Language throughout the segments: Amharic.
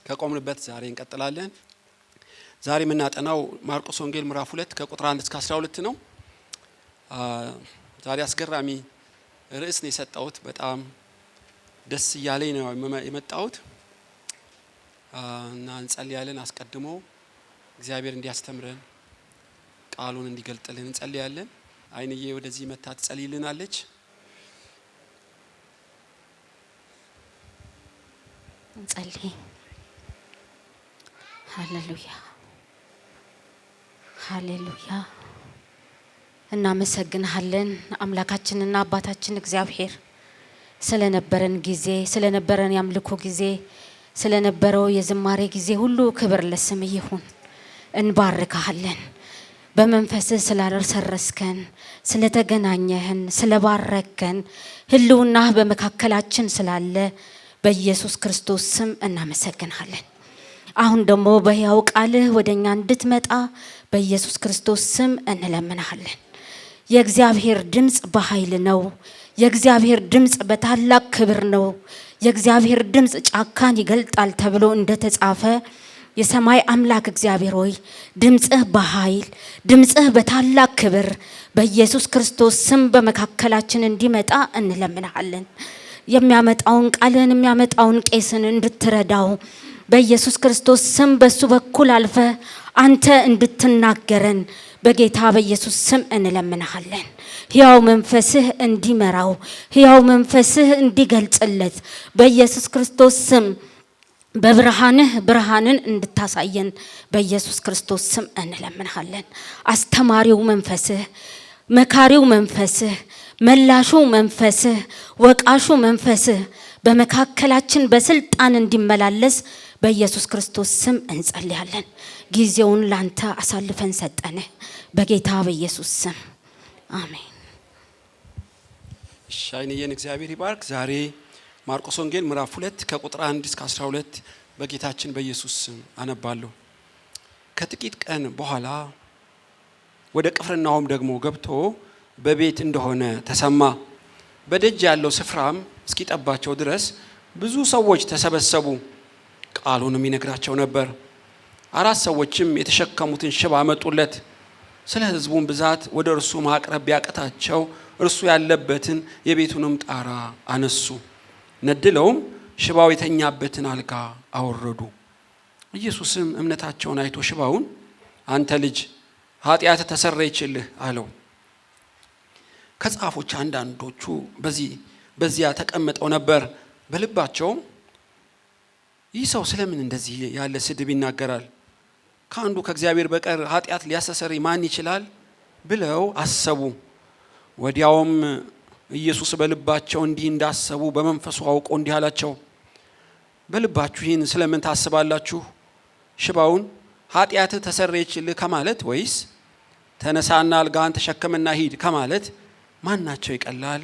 ከቆምንበት ዛሬ እንቀጥላለን። ዛሬ የምናጠናው ማርቆስ ወንጌል ምዕራፍ 2 ከቁጥር 1 እስከ 12 ነው። ዛሬ አስገራሚ ርዕስ ነው የሰጠሁት። በጣም ደስ እያለኝ ነው የመጣሁት እና እንጸልያለን። አስቀድሞ እግዚአብሔር እንዲያስተምረን ቃሉን እንዲገልጥልን እንጸልያለን። አይንዬ ወደዚህ መታ ትጸልይልናለች። እንጸልይ። ሃሌሉያ ሃሌሉያ። እናመሰግንሃለን አምላካችንና አባታችን እግዚአብሔር ስለነበረን ጊዜ፣ ስለነበረን ያምልኮ ጊዜ፣ ስለነበረው የዝማሬ ጊዜ ሁሉ ክብር ለስምህ ይሁን። እንባርካለን። በመንፈስህ ስላልሰረስከን፣ ስለተገናኘህን፣ ስለባረከን፣ ህልውናህ በመካከላችን ስላለ በኢየሱስ ክርስቶስ ስም እናመሰግንሃለን። አሁን ደግሞ በሕያው ቃልህ ወደኛ እንድትመጣ በኢየሱስ ክርስቶስ ስም እንለምንሃለን። የእግዚአብሔር ድምጽ በኃይል ነው። የእግዚአብሔር ድምጽ በታላቅ ክብር ነው። የእግዚአብሔር ድምጽ ጫካን ይገልጣል ተብሎ እንደተጻፈ የሰማይ አምላክ እግዚአብሔር ሆይ ድምጽህ በኃይል ድምጽህ በታላቅ ክብር በኢየሱስ ክርስቶስ ስም በመካከላችን እንዲመጣ እንለምንሃለን። የሚያመጣውን ቃልን የሚያመጣውን ቄስን እንድትረዳው በኢየሱስ ክርስቶስ ስም በሱ በኩል አልፈ አንተ እንድትናገረን በጌታ በኢየሱስ ስም እንለምንሃለን። ሕያው መንፈስህ እንዲመራው፣ ሕያው መንፈስህ እንዲገልጽለት በኢየሱስ ክርስቶስ ስም በብርሃንህ ብርሃንን እንድታሳየን በኢየሱስ ክርስቶስ ስም እንለምንሃለን። አስተማሪው መንፈስህ፣ መካሪው መንፈስህ፣ መላሹ መንፈስህ፣ ወቃሹ መንፈስህ በመካከላችን በስልጣን እንዲመላለስ በኢየሱስ ክርስቶስ ስም እንጸልያለን። ጊዜውን ላንተ አሳልፈን ሰጠነ በጌታ በኢየሱስ ስም አሜን። ሻይንየን እግዚአብሔር ይባርክ። ዛሬ ማርቆስ ወንጌል ምዕራፍ 2 ከቁጥር 1 እስከ 12 በጌታችን በኢየሱስ ስም አነባለሁ። ከጥቂት ቀን በኋላ ወደ ቅፍርናሆም ደግሞ ገብቶ በቤት እንደሆነ ተሰማ። በደጅ ያለው ስፍራም እስኪጠባቸው ድረስ ብዙ ሰዎች ተሰበሰቡ። ቃሉንም ይነግራቸው ነበር። 4 ሰዎችም የተሸከሙትን ሽባ አመጡለት። ስለ ሕዝቡም ብዛት ወደ እርሱ ማቅረብ ቢያቅታቸው እርሱ ያለበትን የቤቱንም ጣራ አነሱ። ነድለውም ሽባው የተኛበትን አልጋ አወረዱ። ኢየሱስም እምነታቸውን አይቶ ሽባውን አንተ ልጅ ኃጢአት ተሰረየችልህ አለው። ከጻፎች አንዳንዶቹ በዚያ ተቀምጠው ነበር። በልባቸውም ይህ ሰው ስለምን እንደዚህ ያለ ስድብ ይናገራል? ከአንዱ ከእግዚአብሔር በቀር ኃጢአት ሊያስተሰርይ ማን ይችላል ብለው አሰቡ። ወዲያውም ኢየሱስ በልባቸው እንዲህ እንዳሰቡ በመንፈሱ አውቆ እንዲህ አላቸው፣ በልባችሁ ይህን ስለምን ታስባላችሁ? ሽባውን ኃጢአት ተሰረየችልህ ከማለት ወይስ ተነሳና አልጋህን ተሸከምና ሂድ ከማለት ማናቸው ይቀላል?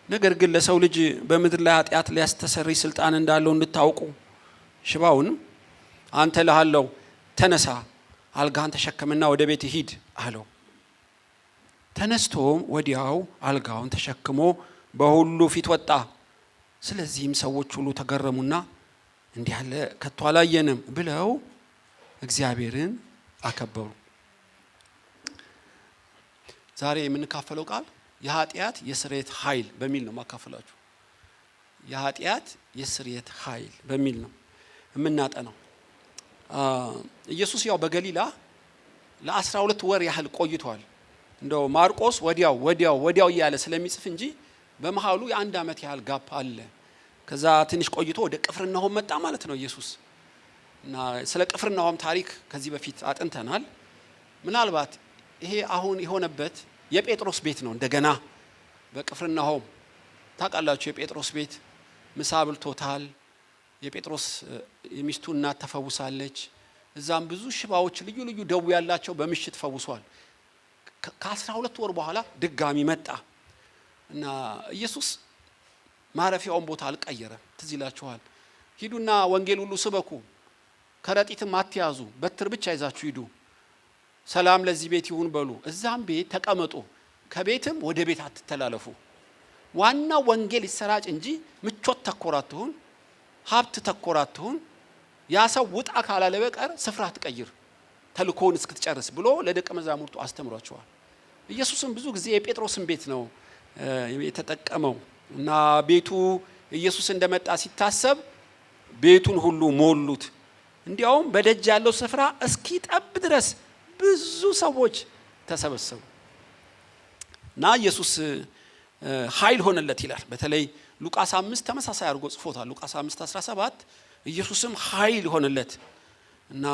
ነገር ግን ለሰው ልጅ በምድር ላይ ኃጢአት ሊያስተሰርይ ስልጣን እንዳለው እንድታውቁ ሽባውን አንተ እልሃለሁ ተነሳ፣ አልጋህን ተሸከምና ወደ ቤት ሂድ አለው። ተነስቶም ወዲያው አልጋውን ተሸክሞ በሁሉ ፊት ወጣ። ስለዚህም ሰዎች ሁሉ ተገረሙና እንዲህ ያለ ከቶ አላየንም ብለው እግዚአብሔርን አከበሩ። ዛሬ የምንካፈለው ቃል የኃጢአት የስርየት ኃይል በሚል ነው ማካፈላችሁ። የኃጢአት የስርየት ኃይል በሚል ነው የምናጠናው። ኢየሱስ ያው በገሊላ ለ12 ወር ያህል ቆይቷል። እንደው ማርቆስ ወዲያው እያለ ስለሚጽፍ እንጂ በመሃሉ የ1 ዓመት ያህል ጋፕ አለ። ከዛ ትንሽ ቆይቶ ወደ ቅፍርናሆም መጣ ማለት ነው ኢየሱስ። እና ስለ ቅፍርናሆም ታሪክ ከዚህ በፊት አጥንተናል። ምናልባት ይሄ አሁን የሆነበት የጴጥሮስ ቤት ነው። እንደገና በቅፍርናሆም ታውቃላችሁ፣ የጴጥሮስ ቤት ምሳ ብልቶታል። የጴጥሮስ የሚስቱ እናት ተፈውሳለች። እዛም ብዙ ሽባዎች ልዩ ልዩ ደዌ ያላቸው በምሽት ፈውሷል። ከ12 ወር በኋላ ድጋሚ መጣ እና ኢየሱስ ማረፊያውን ቦታ አልቀየረም። ትዝ ይላችኋል። ሂዱና ወንጌል ሁሉ ስበኩ፣ ከረጢትም አትያዙ፣ በትር ብቻ ይዛችሁ ሂዱ፣ ሰላም ለዚህ ቤት ይሁን በሉ፣ እዛም ቤት ተቀመጡ፣ ከቤትም ወደ ቤት አትተላለፉ። ዋናው ወንጌል ይሰራጭ እንጂ ምቾት ተኮር አትሁን፣ ሀብት ተኮር አትሁን፣ ያ ሰው ውጣ ካላለ በቀር ስፍራ አትቀይር ተልኮውን እስክትጨርስ ብሎ ለደቀ መዛሙርቱ አስተምሯቸዋል። ኢየሱስም ብዙ ጊዜ የጴጥሮስን ቤት ነው የተጠቀመው እና ቤቱ ኢየሱስ እንደመጣ ሲታሰብ ቤቱን ሁሉ ሞሉት። እንዲያውም በደጅ ያለው ስፍራ እስኪጠብ ድረስ ብዙ ሰዎች ተሰበሰቡ እና ኢየሱስ ኃይል ሆነለት ይላል። በተለይ ሉቃስ 5 ተመሳሳይ አድርጎ ጽፎታል። ሉቃስ 5:17 ኢየሱስም ኃይል ሆነለት እና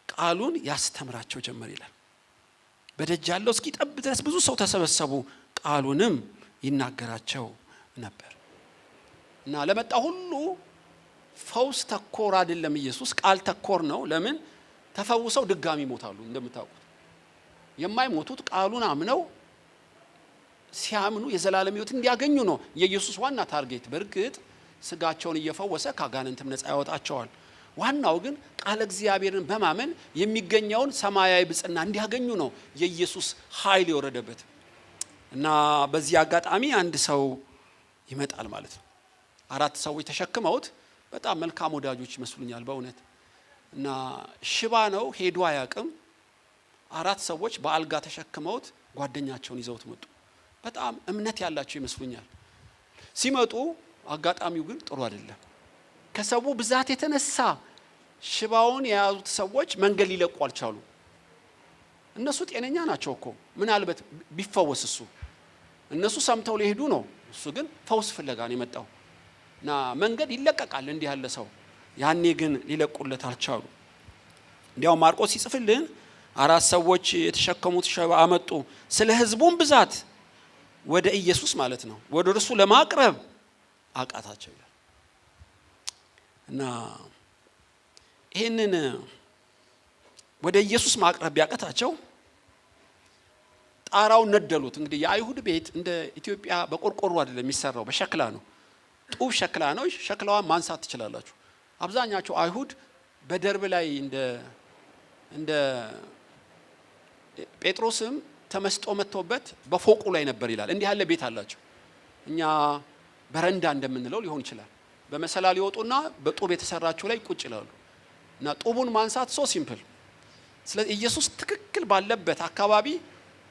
ቃሉን ያስተምራቸው ጀመር ይላል። በደጅ ያለው እስኪጠብ ድረስ ብዙ ሰው ተሰበሰቡ፣ ቃሉንም ይናገራቸው ነበር እና ለመጣ ሁሉ ፈውስ ተኮር አይደለም ኢየሱስ ቃል ተኮር ነው። ለምን ተፈውሰው ድጋሚ ይሞታሉ። እንደምታውቁት የማይሞቱት ቃሉን አምነው ሲያምኑ የዘላለም ሕይወት እንዲያገኙ ነው የኢየሱስ ዋና ታርጌት። በርግጥ ስጋቸውን እየፈወሰ ከአጋንንትም ነፃ ያወጣቸዋል። ዋናው ግን ቃል እግዚአብሔርን በማመን የሚገኘውን ሰማያዊ ብጽና እንዲያገኙ ነው የኢየሱስ ኃይል የወረደበት እና በዚህ አጋጣሚ አንድ ሰው ይመጣል ማለት ነው። 4 ሰዎች ተሸክመውት በጣም መልካም ወዳጆች ይመስሉኛል በእውነት እና ሽባ ነው ሄዶ አያውቅም። 4 ሰዎች በአልጋ ተሸክመውት ጓደኛቸውን ይዘውት መጡ። በጣም እምነት ያላቸው ይመስሉኛል። ሲመጡ አጋጣሚው ግን ጥሩ አይደለም። ከሰው ብዛት የተነሳ ሽባውን የያዙት ሰዎች መንገድ ሊለቁ አልቻሉ። እነሱ ጤነኛ ናቸው እኮ ምናልባት ቢፈወስ እነሱ ሰምተው ሊሄዱ ነው። እሱ ግን ፈውስ ፍለጋ ነው የመጣው እና መንገድ ይለቀቃል እንዲህ ያለ ሰው። ያኔ ግን ሊለቁለት አልቻሉ። እንዲያው ማርቆስ ሲጽፍልን 4 ሰዎች የተሸከሙት ሽባ አመጡ። ስለ ሕዝቡም ብዛት ወደ ኢየሱስ ማለት ነው ወደ እርሱ ለማቅረብ አቃታቸው ይላል እና ይሄንን ወደ ኢየሱስ ማቅረብ ያቃታቸው ጣራውን ነደሉት። እንግዲህ የአይሁድ ቤት እንደ ኢትዮጵያ በቆርቆሮ አይደለም የሚሰራው፣ በሸክላ ነው። ጡብ ሸክላ ነው። ሸክላዋን ማንሳት ትችላላችሁ። አብዛኛቸው አይሁድ በደርብ ላይ እንደ ጴጥሮስም ተመስጦ መጥቶበት በፎቁ ላይ ነበር ይላል። እንዲህ ያለ ቤት አላቸው። እኛ በረንዳ እንደምንለው ሊሆን ይችላል። በመሰላል ይወጡና በጡብ የተሰራቸው ላይ ቁጭ ይላሉ እና ጡቡን ማንሳት ሶ ሲምፕል። ስለዚህ ኢየሱስ ትክክል ባለበት አካባቢ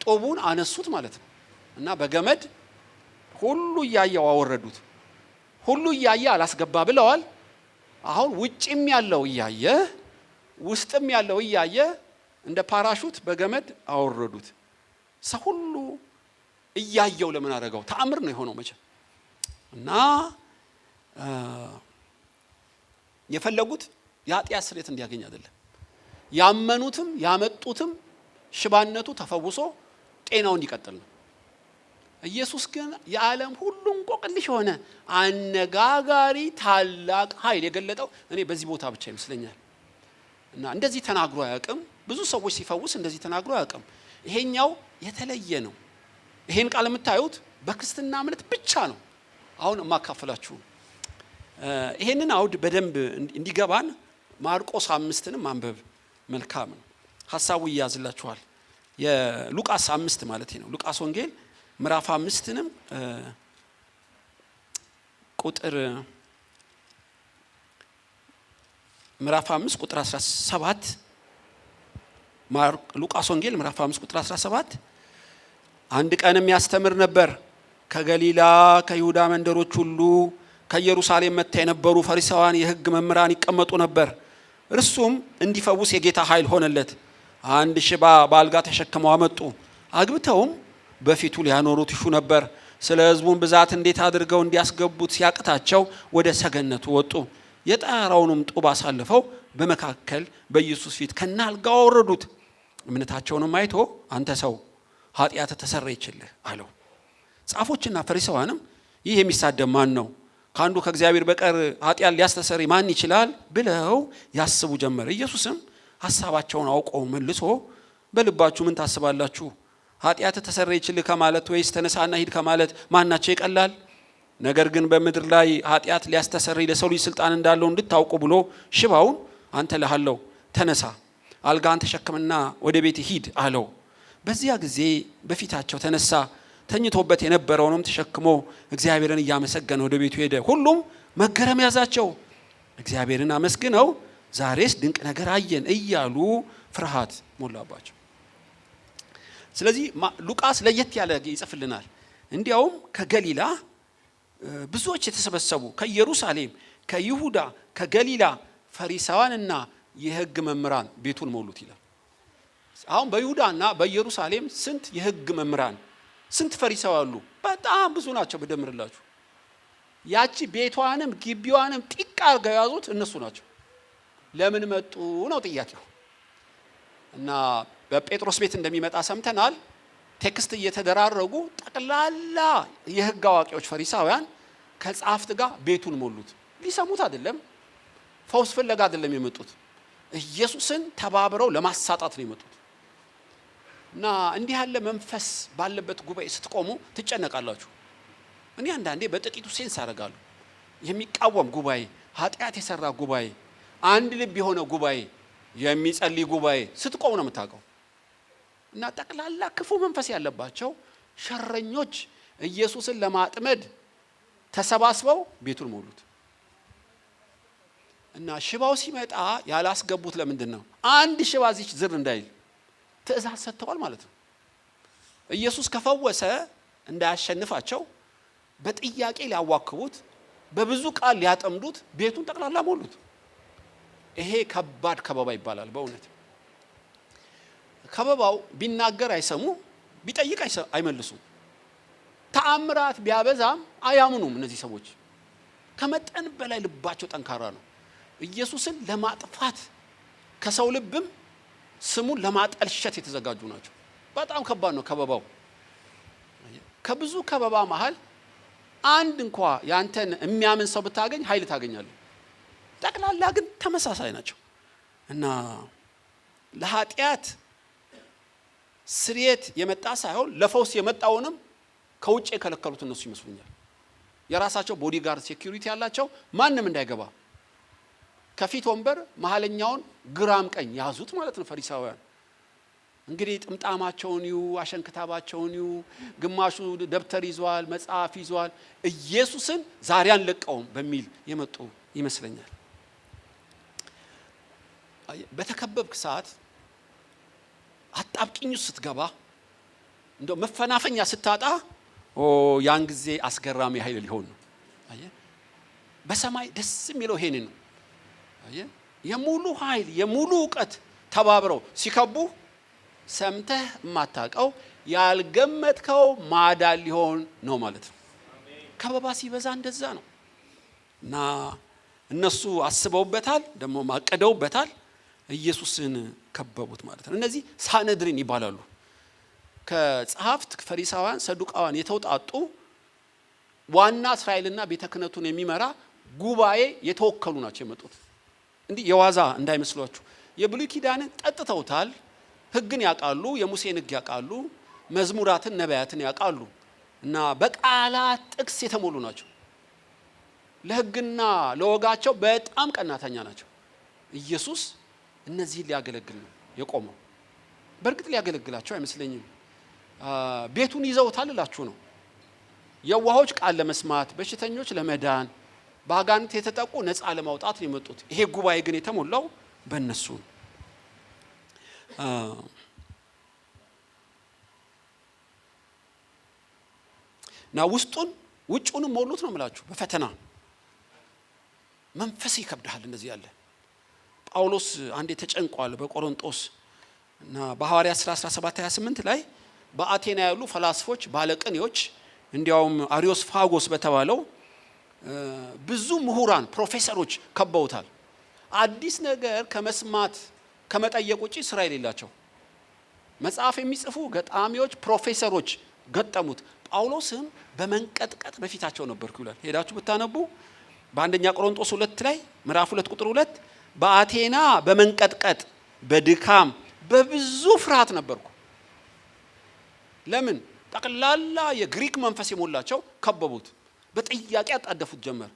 ጡቡን አነሱት ማለት ነው እና በገመድ ሁሉ እያየው አወረዱት። ሁሉ እያየ አላስገባ ብለዋል። አሁን ውጭም ያለው እያየ ውስጥም ያለው እያየ እንደ ፓራሹት በገመድ አወረዱት። ሰው ሁሉ እያየው ለምን አደረገው? ተአምር ነው የሆነው መቼም እና የፈለጉት የኃጢአት ስርየት እንዲያገኝ አይደለም። ያመኑትም ያመጡትም ሽባነቱ ተፈውሶ ጤናው እንዲቀጥል ነው። ኢየሱስ ግን የዓለም ሁሉ እንቆቅልሽ የሆነ አነጋጋሪ ታላቅ ኃይል የገለጠው እኔ በዚህ ቦታ ብቻ ይመስለኛል እና እንደዚህ ተናግሮ አያውቅም። ብዙ ሰዎች ሲፈውስ እንደዚህ ተናግሮ አያውቅም። ይሄኛው የተለየ ነው። ይሄን ቃል የምታዩት በክርስትና እምነት ብቻ ነው። አሁን ማካፈላችሁ ይሄንን አውድ በደንብ እንዲገባን ማርቆስ 5ንም ማንበብ መልካም ነው። ሐሳቡ ይያዝላችኋል። የሉቃስ 5 ማለት ነው። ሉቃስ ወንጌል ምዕራፍ 5ንም ቁጥር ምዕራፍ 5 ቁጥር 17 ሉቃስ ወንጌል ምዕራፍ 5 ቁጥር 17 አንድ ቀንም ያስተምር ነበር። ከገሊላ ከይሁዳ መንደሮች ሁሉ ከኢየሩሳሌም መጥተው የነበሩ ፈሪሳውያን የሕግ መምህራን ይቀመጡ ነበር። እርሱም እንዲፈውስ የጌታ ኃይል ሆነለት። አንድ ሽባ በአልጋ ተሸክመው አመጡ። አግብተውም በፊቱ ሊያኖሩት ይሹ ነበር። ስለ ሕዝቡም ብዛት እንዴት አድርገው እንዲያስገቡት ሲያቅታቸው ወደ ሰገነቱ ወጡ። የጣራውንም ጡብ አሳልፈው በመካከል በኢየሱስ ፊት ከናልጋው አወረዱት። እምነታቸውንም አይቶ አንተ ሰው ኃጢአት ተሰረየችልህ አለው። ጻፎችና ፈሪሳውያንም ይህ የሚሳደብ ማን ነው? ከአንዱ ከእግዚአብሔር በቀር ኃጢአት ሊያስተሰርይ ማን ይችላል? ብለው ያስቡ ጀመር። ኢየሱስም ሐሳባቸውን አውቆ መልሶ በልባችሁ ምን ታስባላችሁ? ኃጢአት ተሰረየችልህ ከማለት ወይስ ተነሳና ሂድ ከማለት ማናቸው ይቀላል? ነገር ግን በምድር ላይ ኃጢአት ሊያስተሰርይ ለሰው ልጅ ስልጣን እንዳለው እንድታውቁ ብሎ ሽባውን አንተ እልሃለሁ ተነሳ፣ አልጋን ተሸክምና ወደ ቤት ሂድ አለው። በዚያ ጊዜ በፊታቸው ተነሳ፣ ተኝቶበት የነበረውንም ተሸክሞ እግዚአብሔርን እያመሰገነ ወደ ቤቱ ሄደ። ሁሉም መገረም ያዛቸው። እግዚአብሔርን አመስግነው ዛሬስ ድንቅ ነገር አየን እያሉ ፍርሃት ሞላባቸው። ስለዚህ ሉቃስ ለየት ያለ ይጽፍልናል። እንዲያውም ከገሊላ ብዙዎች የተሰበሰቡ ከኢየሩሳሌም፣ ከይሁዳ፣ ከገሊላ ፈሪሳውያንና የሕግ መምህራን ቤቱን ሞሉት ይላል። አሁን በይሁዳና በኢየሩሳሌም ስንት የሕግ መምህራን ስንት ፈሪሳውያን አሉ? በጣም ብዙ ናቸው ብደምርላችሁ። ያቺ ቤቷንም ግቢዋንም ጢቅ አድርገው ያዙት እነሱ ናቸው። ለምን መጡ ነው ጥያቄው። እና በጴጥሮስ ቤት እንደሚመጣ ሰምተናል። ቴክስት እየተደራረጉ ጠቅላላ የሕግ አዋቂዎች ፈሪሳውያን ከጸሐፍት ጋር ቤቱን ሞሉት። ሊሰሙት አይደለም፣ ፈውስ ፍለጋ አይደለም የመጡት፣ ኢየሱስን ተባብረው ለማሳጣት ነው የመጡት። እና እንዲህ ያለ መንፈስ ባለበት ጉባኤ ስትቆሙ ትጨነቃላችሁ። እኔ አንዳንዴ በጥቂቱ ሴንስ አደርጋለሁ። የሚቃወም ጉባኤ፣ ኃጢአት የሰራ ጉባኤ፣ አንድ ልብ የሆነ ጉባኤ፣ የሚጸልይ ጉባኤ ስትቆሙ ነው የምታውቀው። እና ጠቅላላ ክፉ መንፈስ ያለባቸው ሸረኞች ኢየሱስን ለማጥመድ ተሰባስበው ቤቱን ሞሉት። እና ሽባው ሲመጣ ያላስገቡት ለምንድን ነው? አንድ ሽባ እዚች ዝር እንዳይል ትእዛዝ ሰጥተዋል ማለት ነው። ኢየሱስ ከፈወሰ እንዳያሸንፋቸው በጥያቄ ሊያዋክቡት፣ በብዙ ቃል ሊያጠምዱት ቤቱን ጠቅላላ ሞሉት። ይሄ ከባድ ከበባ ይባላል። በእውነት ከበባው ቢናገር አይሰሙ፣ ቢጠይቅ አይመልሱ። ተአምራት ቢያበዛም አያምኑም። እነዚህ ሰዎች ከመጠን በላይ ልባቸው ጠንካራ ነው። ኢየሱስን ለማጥፋት ከሰው ልብም ስሙን ለማጠልሸት የተዘጋጁ ናቸው። በጣም ከባድ ነው ከበባው። ከብዙ ከበባ መሃል አንድ እንኳ ያንተን የሚያምን ሰው ብታገኝ ኃይል ታገኛለህ። ጠቅላላ ግን ተመሳሳይ ናቸው። እና ለኃጢአት ስርየት የመጣ ሳይሆን ለፈውስ የመጣውንም ከውጭ የከለከሉት እነሱ ይመስሉኛል። የራሳቸው ቦዲጋርድ ሴኩሪቲ ያላቸው ማንም እንዳይገባ ከፊት ወንበር መሀለኛውን ግራም ቀኝ ያዙት ማለት ነው። ፈሪሳውያን እንግዲህ ጥምጣማቸውን ይዩ፣ አሸንክታባቸውን ይዩ፣ ግማሹ ደብተር ይዟል፣ መጽሐፍ ይዟል። ኢየሱስን ዛሬ አንለቀውም በሚል የመጡ ይመስለኛል። በተከበብክ ሰዓት አጣብቂኝ ስትገባ እንደው መፈናፈኛ ስታጣ ያን ጊዜ አስገራሚ ኃይል ሊሆን ነው። በሰማይ ደስ የሚለው ይሄን ነው። የሙሉ ኃይል የሙሉ ዕውቀት ተባብረው ሲከቡ ሰምተህ የማታውቀው ያልገመትከው ማዳን ሊሆን ነው ማለት ነው። ከበባ ሲበዛ እንደዛ ነው። እና እነሱ አስበውበታል፣ ደግሞ ማቀደውበታል። ኢየሱስን ከበቡት ማለት ነው። እነዚህ ሳነድሪን ይባላሉ። ከጸሐፍት ፈሪሳውያን፣ ሰዱቃውያን የተውጣጡ ዋና እስራኤልና ቤተ ክህነቱን የሚመራ ጉባኤ የተወከሉ ናቸው የመጡት። እንዲህ የዋዛ እንዳይመስሏችሁ። የብሉይ ኪዳንን ጠጥተውታል። ሕግን ያውቃሉ፣ የሙሴን ሕግ ያውቃሉ፣ መዝሙራትን ነቢያትን ያውቃሉ። እና በቃላት ጥቅስ የተሞሉ ናቸው። ለሕግና ለወጋቸው በጣም ቀናተኛ ናቸው። ኢየሱስ እነዚህን ሊያገለግል ነው የቆመው። በእርግጥ ሊያገለግላቸው አይመስለኝም። ቤቱን ይዘውታል እላችሁ ነው። የዋሆች ቃል ለመስማት፣ በሽተኞች ለመዳን፣ በአጋንንት የተጠቁ ነፃ ለማውጣት ነው የመጡት። ይሄ ጉባኤ ግን የተሞላው በእነሱ ነው። እና ውጩንም ሞሉት ነው የምላችሁ። በፈተና መንፈስ ይከብዳል። እንደዚህ ያለ ጳውሎስ አንዴ ተጨንቋል በቆሮንቶስ እና በሐዋርያት ሥራ 17:28 ላይ በአቴና ያሉ ፈላስፎች፣ ባለቅኔዎች እንዲያውም አሪዮስፋጎስ በተባለው ብዙ ምሁራን ፕሮፌሰሮች ከበውታል። አዲስ ነገር ከመስማት ከመጠየቅ ውጪ ስራ የሌላቸው መጽሐፍ የሚጽፉ ገጣሚዎች፣ ፕሮፌሰሮች ገጠሙት። ጳውሎስም በመንቀጥቀጥ በፊታቸው ነበርኩ ይላል። ሄዳችሁ ብታነቡ በአንደኛ ቆሮንቶስ 2 ላይ ምዕራፍ 2 ቁጥር 2 በአቴና በመንቀጥቀጥ በድካም በብዙ ፍርሃት ነበርኩ። ለምን? ጠቅላላ የግሪክ መንፈስ የሞላቸው ከበቡት። በጥያቄ ያጣደፉት ጀመር።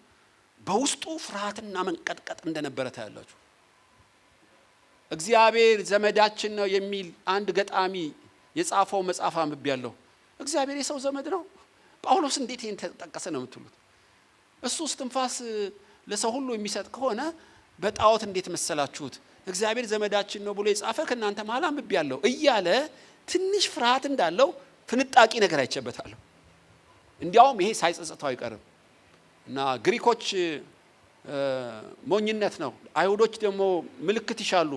በውስጡ ፍርሃትና መንቀጥቀጥ እንደነበረ ታያላችሁ። እግዚአብሔር ዘመዳችን ነው የሚል አንድ ገጣሚ የጻፈው መጽሐፍ አንብቤያለሁ። እግዚአብሔር የሰው ዘመድ ነው? ጳውሎስ እንዴት ይሄን ተጠቀሰ ነው የምትሉት? እሱ እስትንፋስ ለሰው ሁሉ የሚሰጥ ከሆነ በጣዖት እንዴት መሰላችሁት? እግዚአብሔር ዘመዳችን ነው ብሎ የጻፈ ከእናንተ መሃል አንብቤያለሁ እያለ ትንሽ ፍርሃት እንዳለው ፍንጣቂ ነገር አይቼበታለሁ። እንዲያውም ይሄ ሳይጸጽተው አይቀርም። እና ግሪኮች ሞኝነት ነው፣ አይሁዶች ደግሞ ምልክት ይሻሉ።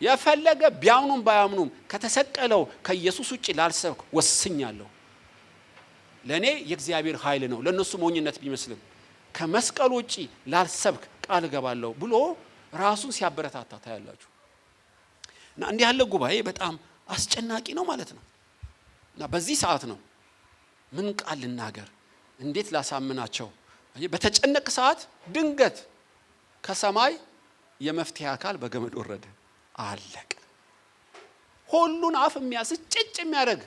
የፈለገ ቢያምኑም ባያምኑም ከተሰቀለው ከኢየሱስ ውጪ ላልሰብክ ወስኛለሁ። ለኔ የእግዚአብሔር ኃይል ነው፣ ለነሱ ሞኝነት ቢመስልም ከመስቀሉ ውጪ ላልሰብክ ቃል እገባለሁ ብሎ ራሱን ሲያበረታታ ታያላችሁ። እና እንዲህ ያለ ጉባኤ በጣም አስጨናቂ ነው ማለት ነው። እና በዚህ ሰዓት ነው ምን ቃል ልናገር፣ እንዴት ላሳምናቸው? በተጨነቅ ሰዓት ድንገት ከሰማይ የመፍትሄ አካል በገመድ ወረደ። አለቀ። ሁሉን አፍ የሚያስጭ ጭጭ የሚያደርግ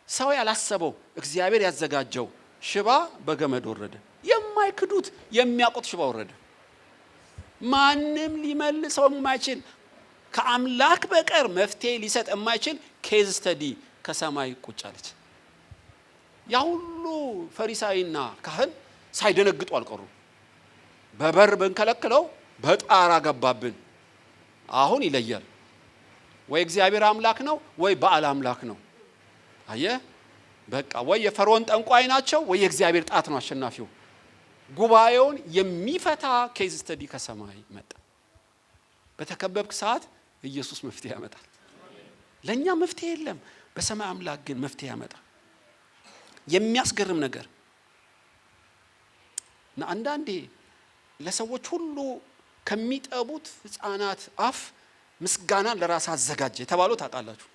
ሰው ያላሰበው እግዚአብሔር ያዘጋጀው ሽባ በገመድ ወረደ። የማይክዱት የሚያውቁት ሽባ ወረደ። ማንም ሊመልሰው የማይችል ከአምላክ በቀር መፍትሄ ሊሰጥ የማይችል ኬዝ ስተዲ ከሰማይ ቁጭ አለች። ያ ሁሉ ፈሪሳይና ካህን ሳይደነግጡ አልቀሩ። በበር ብንከለክለው በጣራ ገባብን። አሁን ይለያል፣ ወይ እግዚአብሔር አምላክ ነው ወይ በዓል አምላክ ነው። አየ በቃ ወይ የፈርዖን ጠንቋይ ናቸው ወይ የእግዚአብሔር ጣት ነው አሸናፊው። ጉባኤውን የሚፈታ ኬዝ ስተዲ ከሰማይ መጣ። በተከበብክ ሰዓት ኢየሱስ መፍትሄ ያመጣል። ለኛ መፍትሄ የለም፣ በሰማይ አምላክ ግን መፍትሄ ያመጣል። የሚያስገርም ነገር እና አንዳንዴ ለሰዎች ሁሉ ከሚጠቡት ሕፃናት አፍ ምስጋናን ለራስ አዘጋጀ የተባለው ታውቃላችሁ።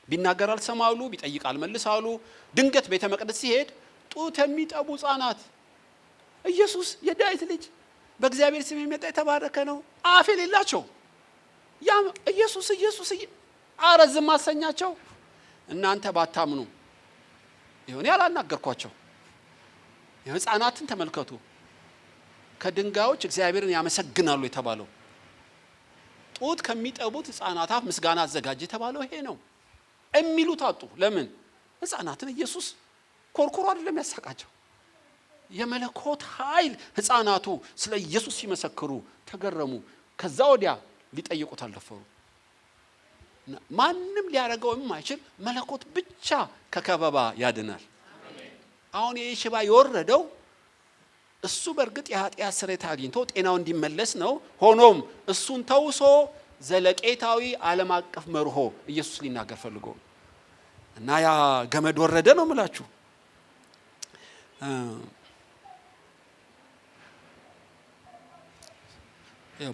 ቢናገር አልሰማሉ፣ ቢጠይቅ አልመልሳሉ። ድንገት ቤተ መቅደስ ሲሄድ ጡት የሚጠቡ ሕፃናት ኢየሱስ የዳዊት ልጅ በእግዚአብሔር ስም የሚመጣ የተባረከ ነው አፍ የሌላቸው ያ ኢየሱስ አረዝም አሰኛቸው። እናንተ ባታምኑ ይሁን ያላናገርኳቸው የሕፃናትን ተመልከቱ። ከድንጋዮች እግዚአብሔርን ያመሰግናሉ የተባለው ጡት ከሚጠቡት ሕፃናት አፍ ምስጋና አዘጋጀ የተባለው ይሄ ነው። የሚሉት አጡ። ለምን? ሕፃናትን ኢየሱስ ኮርኮሮ አይደለም ያሳቃቸው። የመለኮት ኃይል ሕፃናቱ ስለ ኢየሱስ ሲመሰክሩ ተገረሙ። ከዛ ወዲያ ሊጠይቁት አልደፈሩ። ማንም ሊያረጋው የማይችል መለኮት ብቻ ከከበባ ያድናል። አሁን ይህ ሽባ የወረደው እሱ በእርግጥ የኃጢአት ስርየት አግኝቶ ጤናው እንዲመለስ ነው። ሆኖም እሱን ተውሶ ዘለቄታዊ ዓለም አቀፍ መርሆ ኢየሱስ ሊናገር ፈልጎ እና ያ ገመድ ወረደ ነው የምላችሁ።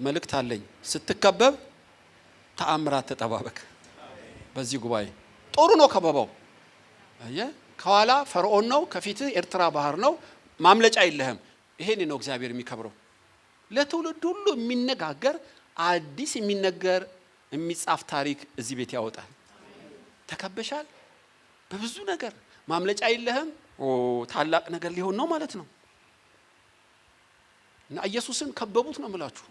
መልእክት አለኝ። ስትከበብ ተአምራት ተጠባበቅ። በዚህ ጉባኤ ጥሩ ነው ከበባው። ከኋላ ፈርዖን ነው፣ ከፊት ኤርትራ ባህር ነው፣ ማምለጫ የለህም። ይሄን ነው እግዚአብሔር የሚከብረው። ለትውልድ ሁሉ የሚነጋገር አዲስ የሚነገር የሚጻፍ ታሪክ እዚህ ቤት ያወጣል። ተከበሻል በብዙ ነገር፣ ማምለጫ የለህም። ታላቅ ነገር ሊሆን ነው ማለት ነው። እና ኢየሱስን ከበቡት ነው የምላችሁ።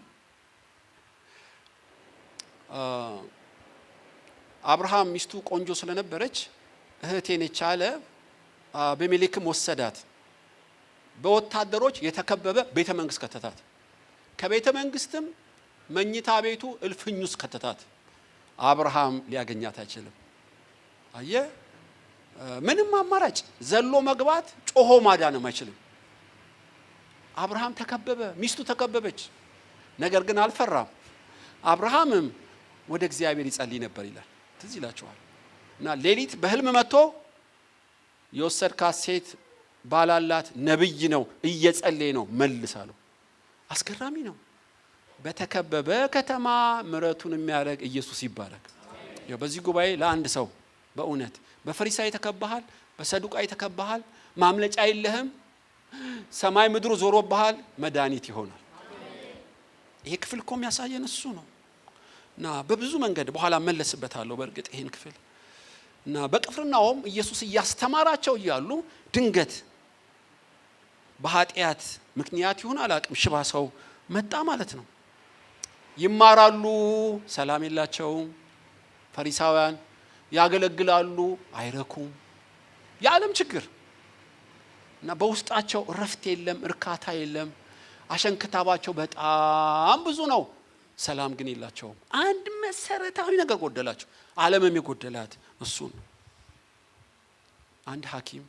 አብርሃም ሚስቱ ቆንጆ ስለነበረች እህቴ ነች አለ። አቤሜሌክም ወሰዳት። በወታደሮች የተከበበ ቤተ መንግስት ከተታት። ከቤተ መንግስትም መኝታ ቤቱ እልፍኙስ ከተታት። አብርሃም ሊያገኛት አይችልም። አየ ምንም አማራጭ ዘሎ መግባት ጮሆ ማዳንም አይችልም። አብርሃም ተከበበ፣ ሚስቱ ተከበበች። ነገር ግን አልፈራም። አብርሃምም ወደ እግዚአብሔር ይጸልይ ነበር ይላል። ትዝ ይላችኋል። እና ሌሊት በህልም መጥቶ የወሰድካት ሴት ባላላት ነብይ ነው፣ እየጸለየ ነው፣ መልሳለሁ። አስገራሚ ነው። በተከበበ ከተማ ምሕረቱን የሚያደርግ ኢየሱስ ይባረክ። በዚህ ጉባኤ ለአንድ ሰው በእውነት በፈሪሳይ ተከባሃል፣ በሰዱቃይ ተከባሃል፣ ማምለጫ የለህም፣ ሰማይ ምድሩ ዞሮብሃል፣ መድኃኒት ይሆናል። ይሄ ክፍል እኮ የሚያሳየን እሱ ነው። እና በብዙ መንገድ በኋላ መለስበታለሁ በእርግጥ ይሄን ክፍል። እና በቅፍርናሆም ኢየሱስ እያስተማራቸው እያሉ ድንገት በኃጢአት ምክንያት ይሁን አላቅም ሽባ ሰው መጣ ማለት ነው። ይማራሉ፣ ሰላም የላቸውም። ፈሪሳውያን ያገለግላሉ፣ አይረኩም። የዓለም ችግር እና በውስጣቸው እረፍት የለም፣ እርካታ የለም። አሸንክታባቸው በጣም ብዙ ነው፣ ሰላም ግን የላቸውም። አንድ መሰረታዊ ነገር ጎደላቸው። ዓለምም የጎደላት እሱን። አንድ ሐኪም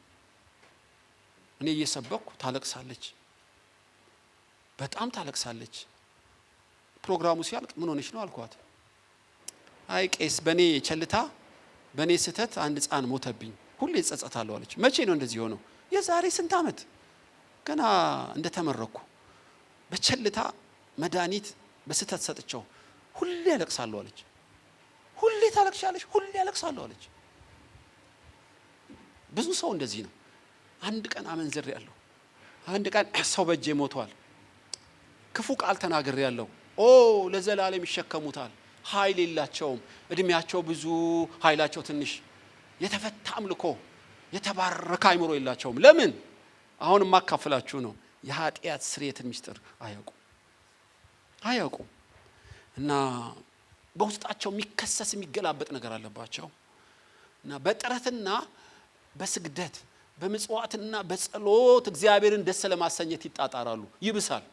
እኔ እየሰበኩ ታለቅሳለች፣ በጣም ታለቅሳለች። ፕሮግራሙ ሲያልቅ ምን ሆነሽ ነው አልኳት። አይ ቄስ በኔ ቸልታ በኔ ስተት አንድ ሕፃን ሞተብኝ፣ ሁሌ ጸጸታለሁ አለች። መቼ ነው እንደዚህ ሆነው? የዛሬ ስንት ዓመት ገና እንደተመረኩ በቸልታ መድኃኒት በስተት ሰጥቸው ሁሌ ያለቅሳለሁ አለች። ሁሌ ታለቅሻለች? ሁሌ ያለቅሳለሁ አለች። ብዙ ሰው እንደዚህ ነው። አንድ ቀን አመንዝር ያለው፣ አንድ ቀን ሰው በእጄ ሞቷል፣ ክፉ ቃል ተናግሬ ያለው፣ ኦ ለዘላለም ይሸከሙታል፣ ኃይል የላቸውም፣ እድሜያቸው ብዙ ኃይላቸው ትንሽ፣ የተፈታ አምልኮ የተባረከ አይምሮ የላቸውም። ለምን? አሁን ማካፈላችሁ ነው። የኃጢአት ስርየትን ምስጢር አያውቁም እና በውስጣቸው የሚከሰስ የሚገላበጥ ነገር አለባቸው እና በጥረትና በስግደት በመጽዋዕትና በጸሎት እግዚአብሔርን ደስ ለማሰኘት ይጣጣራሉ። ይብሳል።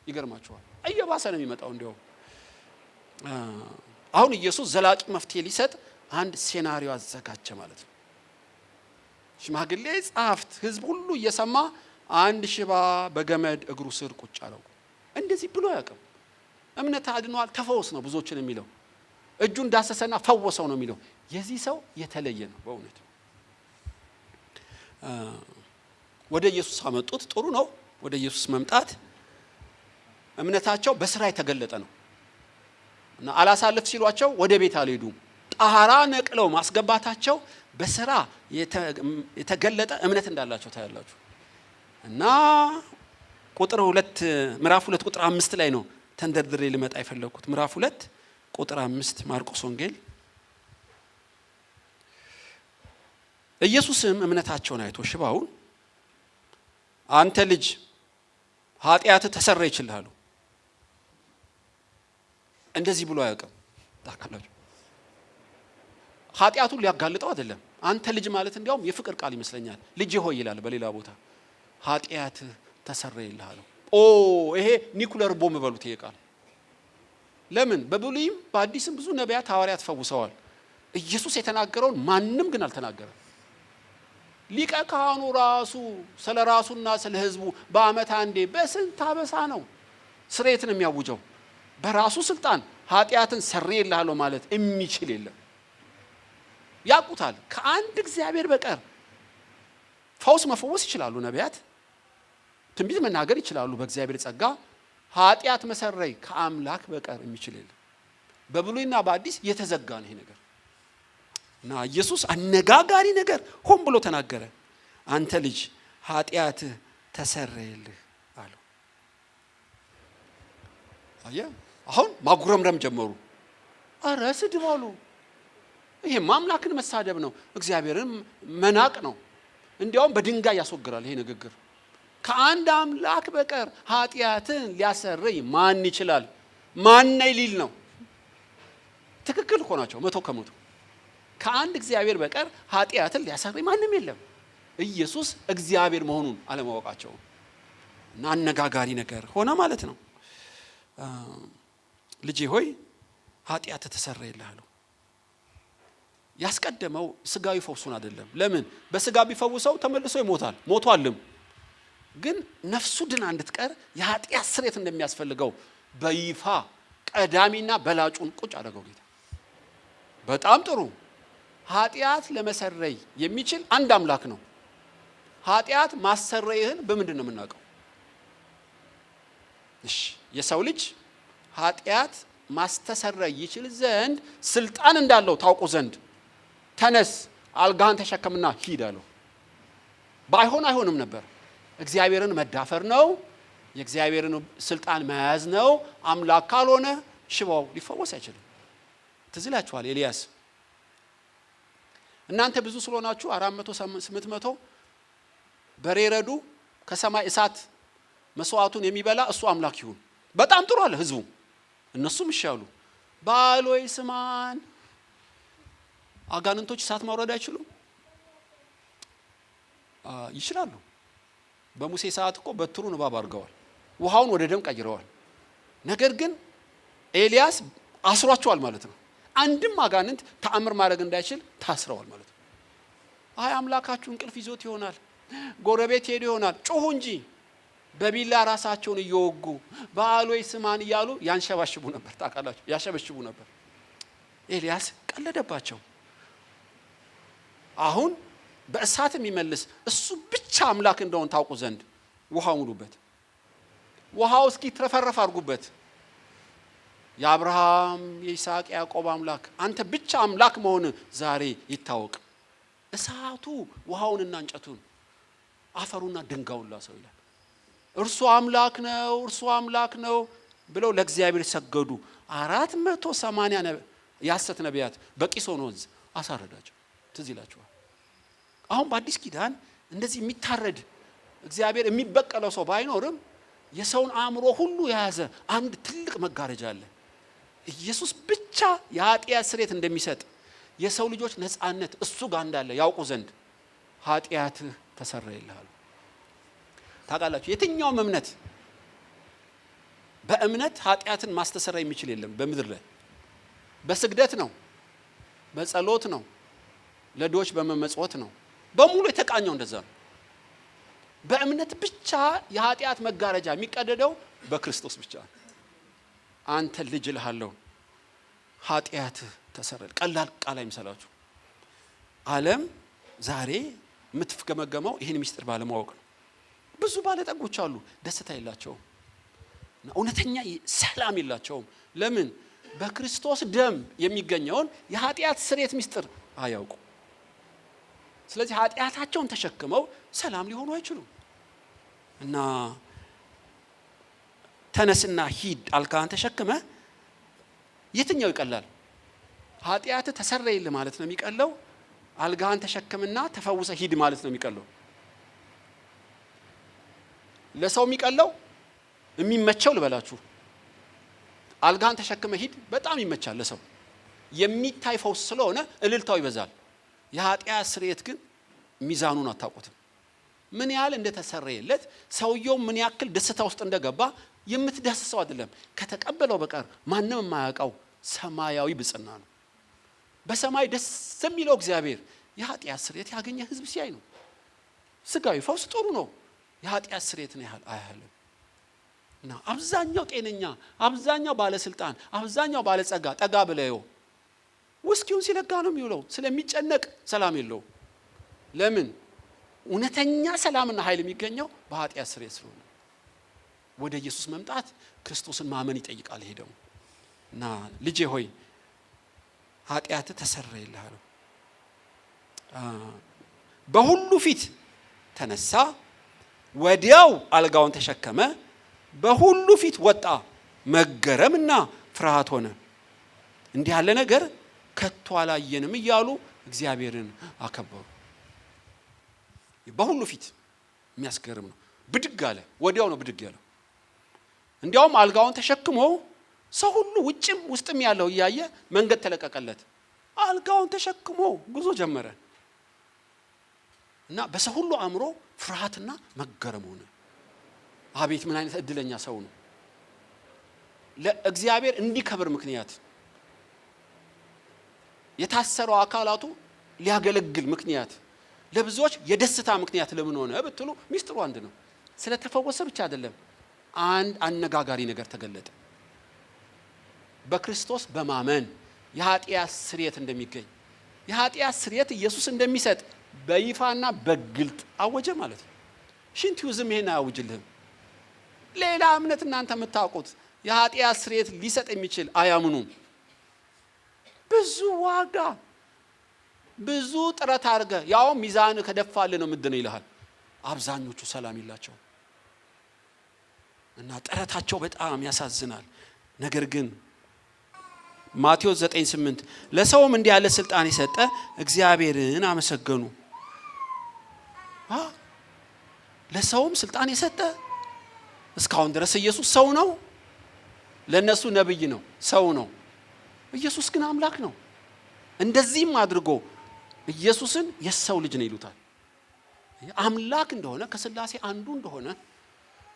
ይገርማችኋል፣ እየባሰ ነው የሚመጣው። እንዲያው አሁን ኢየሱስ ዘላቂ መፍትሄ ሊሰጥ አንድ ሴናሪዮ አዘጋጀ ማለት ነው። ሽማግሌ ጸሐፍት፣ ህዝብ ሁሉ እየሰማ አንድ ሽባ በገመድ እግሩ ስር ቁጭ አለው። እንደዚህ ብሎ ያውቅም። እምነት አድኗል፣ ተፈወስ ነው ብዙዎችን የሚለው። እጁን ዳሰሰና ፈወሰው ነው የሚለው። የዚህ ሰው የተለየ ነው በእውነት። ወደ ኢየሱስ አመጡት። ጥሩ ነው ወደ ኢየሱስ መምጣት። እምነታቸው በስራ የተገለጠ ነው እና አላሳልፍ ሲሏቸው ወደ ቤት አልሄዱም። ጣራ ነቅለው ማስገባታቸው በስራ የተገለጠ እምነት እንዳላቸው ታያላችሁ። እና ምዕራፍ 2 ቁጥር 5 ላይ ነው ተንደርድሬ ልመጣ የፈለኩት። ምዕራፍ 2 ቁጥር 5 ማርቆስ ወንጌል። ኢየሱስም እምነታቸውን አይቶ ሽባውን አንተ ልጅ ኃጢአት ተሰረየችልህ። እንደዚህ ብሎ አያውቅም። ታውቃላችሁ፣ ኃጢአቱን ሊያጋልጠው አይደለም። አንተ ልጅ ማለት እንዲያውም የፍቅር ቃል ይመስለኛል። ልጅ ሆይ ይላል በሌላ ቦታ። ኃጢአት ተሰረየልህ አለው። ይሄ ኒኩለር ቦምብ በሉት ይሄ ቃል። ለምን? በብሉይም በአዲስም ብዙ ነቢያት ሐዋርያት ፈውሰዋል። ኢየሱስ የተናገረውን ማንም ግን አልተናገረም። ሊቀ ካህኑ ራሱ ስለ ራሱና ስለ ሕዝቡ በዓመት አንዴ በስንት አበሳ ነው ስርየትን የሚያውጀው። በራሱ ስልጣን ኃጢአትን ሰረየልሃለሁ ማለት የሚችል የለም። ያውቁታል። ከአንድ እግዚአብሔር በቀር ፈውስ መፈወስ ይችላሉ ነቢያት፣ ትንቢት መናገር ይችላሉ በእግዚአብሔር ጸጋ። ኃጢአት መሰረይ ከአምላክ በቀር የሚችል የለም። በብሉይና በአዲስ የተዘጋ ነው ይሄ ነገር እና ኢየሱስ አነጋጋሪ ነገር ሆን ብሎ ተናገረ። አንተ ልጅ ኃጢአትህ ተሰረየልህ አለው። አሁን ማጉረምረም ጀመሩ። አረ ስድብ አሉ። ይሄማ አምላክን መሳደብ ነው፣ እግዚአብሔርን መናቅ ነው። እንዲያውም በድንጋይ ያስወግራል ይሄ ንግግር። ከአንድ አምላክ በቀር ኃጢአትን ሊያሰርይ ማን ይችላል? ማን ሊል ነው? ትክክል እኮ ናቸው 100%። ከአንድ እግዚአብሔር በቀር ኃጢአትን ሊያሰርይ ማንም የለም። ኢየሱስ እግዚአብሔር መሆኑን አለማወቃቸው እና አነጋጋሪ ነገር ሆነ ማለት ነው። ልጄ ሆይ ኃጢአት ተሰረየልህ አለው። ያስቀደመው ስጋዊ ፈውሱን አይደለም። ለምን? በስጋ ቢፈውሰው ተመልሶ ይሞታል፣ ሞቷልም። ግን ነፍሱ ድና እንድትቀር የኃጢአት ስርየት እንደሚያስፈልገው በይፋ ቀዳሚና በላጩን ቁጭ አደረገው ጌታ። በጣም ጥሩ። ኃጢአት ለመሰረይ የሚችል አንድ አምላክ ነው። ኃጢአት ማሰረይህን በምንድን ነው የምናውቀው? እሺ፣ የሰው ልጅ ኃጢአት ማስተሰረይ ይችል ዘንድ ስልጣን እንዳለው ታውቁ ዘንድ ተነስ፣ አልጋህን ተሸከምና ሂድ አለው። ባይሆን አይሆንም ነበር። እግዚአብሔርን መዳፈር ነው፣ የእግዚአብሔርን ስልጣን መያዝ ነው። አምላክ ካልሆነ ሽባው ሊፈወስ አይችልም። ትዝ ይላችኋል ኤልያስ፣ እናንተ ብዙ ስለሆናችሁ 400 800 በሬ ረዱ፣ ከሰማይ እሳት መስዋዕቱን የሚበላ እሱ አምላክ ይሁን። በጣም ጥሩ አለ ህዝቡ። እነሱም ይሻሉ። ባሎይ ስማን፣ አጋንንቶች እሳት ማውረድ አይችሉም? ይችላሉ። በሙሴ ሰዓት እኮ በትሩን እባብ አድርገዋል። ውሃውን ወደ ደም ቀይረዋል። ነገር ግን ኤልያስ አስሯቸዋል ማለት ነው። አንድም አጋንንት ተአምር ማድረግ እንዳይችል ታስረዋል ማለት ነው። አይ አምላካችሁ እንቅልፍ ይዞት ይሆናል፣ ጎረቤት ሄዶ ይሆናል፣ ጮሁ እንጂ በቢላ ራሳቸውን እየወጉ በአሎይ ስማን እያሉ ያንሸባሽቡ ነበር። ታውቃላችሁ፣ ያሸበሽቡ ነበር። ኤልያስ ቀለደባቸው። አሁን በእሳት የሚመልስ እሱ ብቻ አምላክ እንደሆነ ታውቁ ዘንድ ውሃው ሙሉበት፣ ውሃው እስኪ ትረፈረፍ አድርጉበት። የአብርሃም የይስሐቅ ያዕቆብ አምላክ አንተ ብቻ አምላክ መሆን ዛሬ ይታወቅ። እሳቱ ውሃውንና እንጨቱን አፈሩና ድንጋዩን ላሰው ይላል። እርሱ አምላክ ነው፣ እርሱ አምላክ ነው ብለው ለእግዚአብሔር ሰገዱ። 480 የሐሰት ነቢያት በቂሶን ወንዝ አሳረዳቸው። ትዝ ይላችኋል። አሁን በአዲስ ኪዳን እንደዚህ የሚታረድ እግዚአብሔር የሚበቀለው ሰው ባይኖርም የሰውን አእምሮ ሁሉ የያዘ አንድ ትልቅ መጋረጃ አለ። ኢየሱስ ብቻ የኃጢአት ስርየት እንደሚሰጥ የሰው ልጆች ነፃነት እሱ ጋር እንዳለ ያውቁ ዘንድ ኃጢአትህ ተሰረየልሃል። ታውቃላችሁ፣ የትኛውም እምነት በእምነት ኃጢአትን ማስተሰረይ የሚችል የለም በምድር ላይ። በስግደት ነው፣ በጸሎት ነው፣ ለድሆች በመመጽወት ነው። በሙሉ የተቃኘው እንደዛ ነው። በእምነት ብቻ የኃጢአት መጋረጃ የሚቀደደው በክርስቶስ ብቻ ነው። አንተ ልጅ እልሃለሁ ኃጢአትህ ተሰረየ። ቀላል ቃል አይምሰላችሁ። ዓለም ዛሬ የምትገመገመው ይህን ምስጢር ባለማወቅ ነው። ብዙ ባለጠጎች አሉ፣ ደስታ የላቸውም፣ እውነተኛ ሰላም የላቸውም። ለምን? በክርስቶስ ደም የሚገኘውን የኃጢአት ስርየት ምስጢር አያውቁ። ስለዚህ ኃጢአታቸውን ተሸክመው ሰላም ሊሆኑ አይችሉም። እና ተነስና ሂድ አልጋህን ተሸክመ የትኛው ይቀላል? ኃጢአት ተሰረየልህ ማለት ነው የሚቀለው? አልጋህን ተሸክምና ተፈውሰ ሂድ ማለት ነው የሚቀለው? ለሰው የሚቀለው የሚመቸው ልበላችሁ፣ አልጋህን ተሸክመ ሂድ በጣም ይመቻል ለሰው፣ የሚታይ ፈውስ ስለሆነ እልልታው ይበዛል። የኃጢአት ስርየት ግን ሚዛኑን አታውቁትም። ምን ያህል እንደተሰረየለት ሰውየው ምን ያክል ደስታ ውስጥ እንደገባ የምትዳስሰው አይደለም። ከተቀበለው በቀር ማንም የማያውቀው ሰማያዊ ብጽና ነው። በሰማይ ደስ የሚለው እግዚአብሔር የኃጢአት ስርየት ያገኘ ህዝብ ሲያይ ነው። ስጋዊ ፈውስ ጥሩ ነው፣ የኃጢአት ስርየት ነው ያህል አያህልም። እና አብዛኛው ጤነኛ፣ አብዛኛው ባለስልጣን፣ አብዛኛው ባለጸጋ ጠጋ ብለው ውስኪውን ሲለጋ ነው የሚውለው። ስለሚጨነቅ ሰላም የለው። ለምን? እውነተኛ ሰላምና ኃይል የሚገኘው በኃጢአት ስርየት ስለሆነ። ወደ ኢየሱስ መምጣት ክርስቶስን ማመን ይጠይቃል። ይሄ ደግሞ እና ልጄ ሆይ ኃጢአትህ ተሰረየልሃል። በሁሉ ፊት ተነሳ፣ ወዲያው አልጋውን ተሸከመ፣ በሁሉ ፊት ወጣ፣ መገረምና ፍርሃት ሆነ። እንዲህ ያለ ነገር ከቶ አላየንም እያሉ እግዚአብሔርን አከበሩ። በሁሉ ፊት የሚያስገርም ነው። ብድግ አለ፣ ወዲያው ነው ብድግ ያለው። እንዲያውም አልጋውን ተሸክሞ ሰው ሁሉ ውጭም ውስጥም ያለው እያየ መንገድ ተለቀቀለት። አልጋውን ተሸክሞ ጉዞ ጀመረ እና በሰው ሁሉ አእምሮ ፍርሃትና መገረም ሆነ። አቤት ምን አይነት እድለኛ ሰው ነው! ለእግዚአብሔር እንዲከብር ምክንያት፣ የታሰረው አካላቱ ሊያገለግል ምክንያት፣ ለብዙዎች የደስታ ምክንያት ለምን ሆነ ብትሉ ሚስጥሩ አንድ ነው። ስለተፈወሰ ብቻ አይደለም። አንድ አነጋጋሪ ነገር ተገለጠ። በክርስቶስ በማመን የኃጢአት ስርየት እንደሚገኝ፣ የኃጢአት ስርየት ኢየሱስ እንደሚሰጥ በይፋና በግልጥ አወጀ ማለት ነው። ሽንቱዝም ይሄን አያውጅልህም። ሌላ እምነት እናንተ የምታውቁት የኃጢአት ስርየት ሊሰጥ የሚችል አያምኑም። ብዙ ዋጋ ብዙ ጥረት አድርገ ያው ሚዛን ከደፋልህ ነው ምንድነው ይልሃል። አብዛኞቹ ሰላም ይላቸው እና ጥረታቸው በጣም ያሳዝናል። ነገር ግን ማቴዎስ 9:8 ለሰውም እንዲህ ያለ ስልጣን የሰጠ እግዚአብሔርን አመሰገኑ። ለሰውም ስልጣን የሰጠ እስካሁን ድረስ ኢየሱስ ሰው ነው፣ ለነሱ ነብይ ነው፣ ሰው ነው። ኢየሱስ ግን አምላክ ነው። እንደዚህም አድርጎ ኢየሱስን የሰው ልጅ ነው ይሉታል። አምላክ እንደሆነ ከስላሴ አንዱ እንደሆነ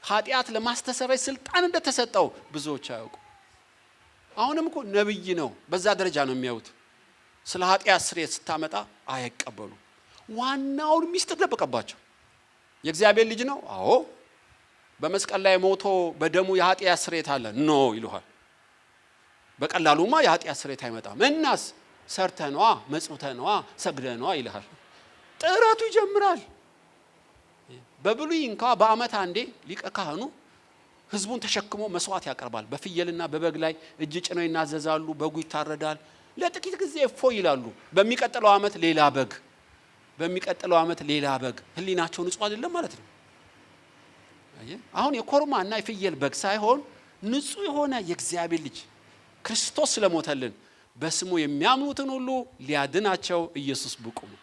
ኃጢአት ለማስተሰረይ ስልጣን እንደተሰጠው ብዙዎች አያውቁ። አሁንም እኮ ነብይ ነው፣ በዛ ደረጃ ነው የሚያዩት። ስለ ኃጢአት ስርየት ስታመጣ አይቀበሉ። ዋናውን ሚስጥር ደበቀባቸው። የእግዚአብሔር ልጅ ነው፣ አዎ። በመስቀል ላይ ሞቶ በደሙ የኃጢአት ስርየት አለ ኖ ይሉሃል። በቀላሉማ የኃጢአት ስርየት አይመጣም። እናስ ሰርተኗ መጽውተኗ ሰግደኗ ይልሃል። ጥረቱ ይጀምራል። በብሉይ እንኳ በአመት አንዴ ሊቀ ካህኑ ህዝቡን ተሸክሞ መስዋዕት ያቀርባል። በፍየልና በበግ ላይ እጅ ጭነው ይናዘዛሉ። በጉ ይታረዳል። ለጥቂት ጊዜ እፎይ ይላሉ። በሚቀጥለው አመት ሌላ በግ፣ በሚቀጥለው አመት ሌላ በግ። ህሊናቸው ንጹህ አይደለም ማለት ነው። አሁን የኮርማና የፍየል በግ ሳይሆን ንጹህ የሆነ የእግዚአብሔር ልጅ ክርስቶስ ስለሞተልን በስሙ የሚያምኑትን ሁሉ ሊያድናቸው ኢየሱስ ብቁ ነው።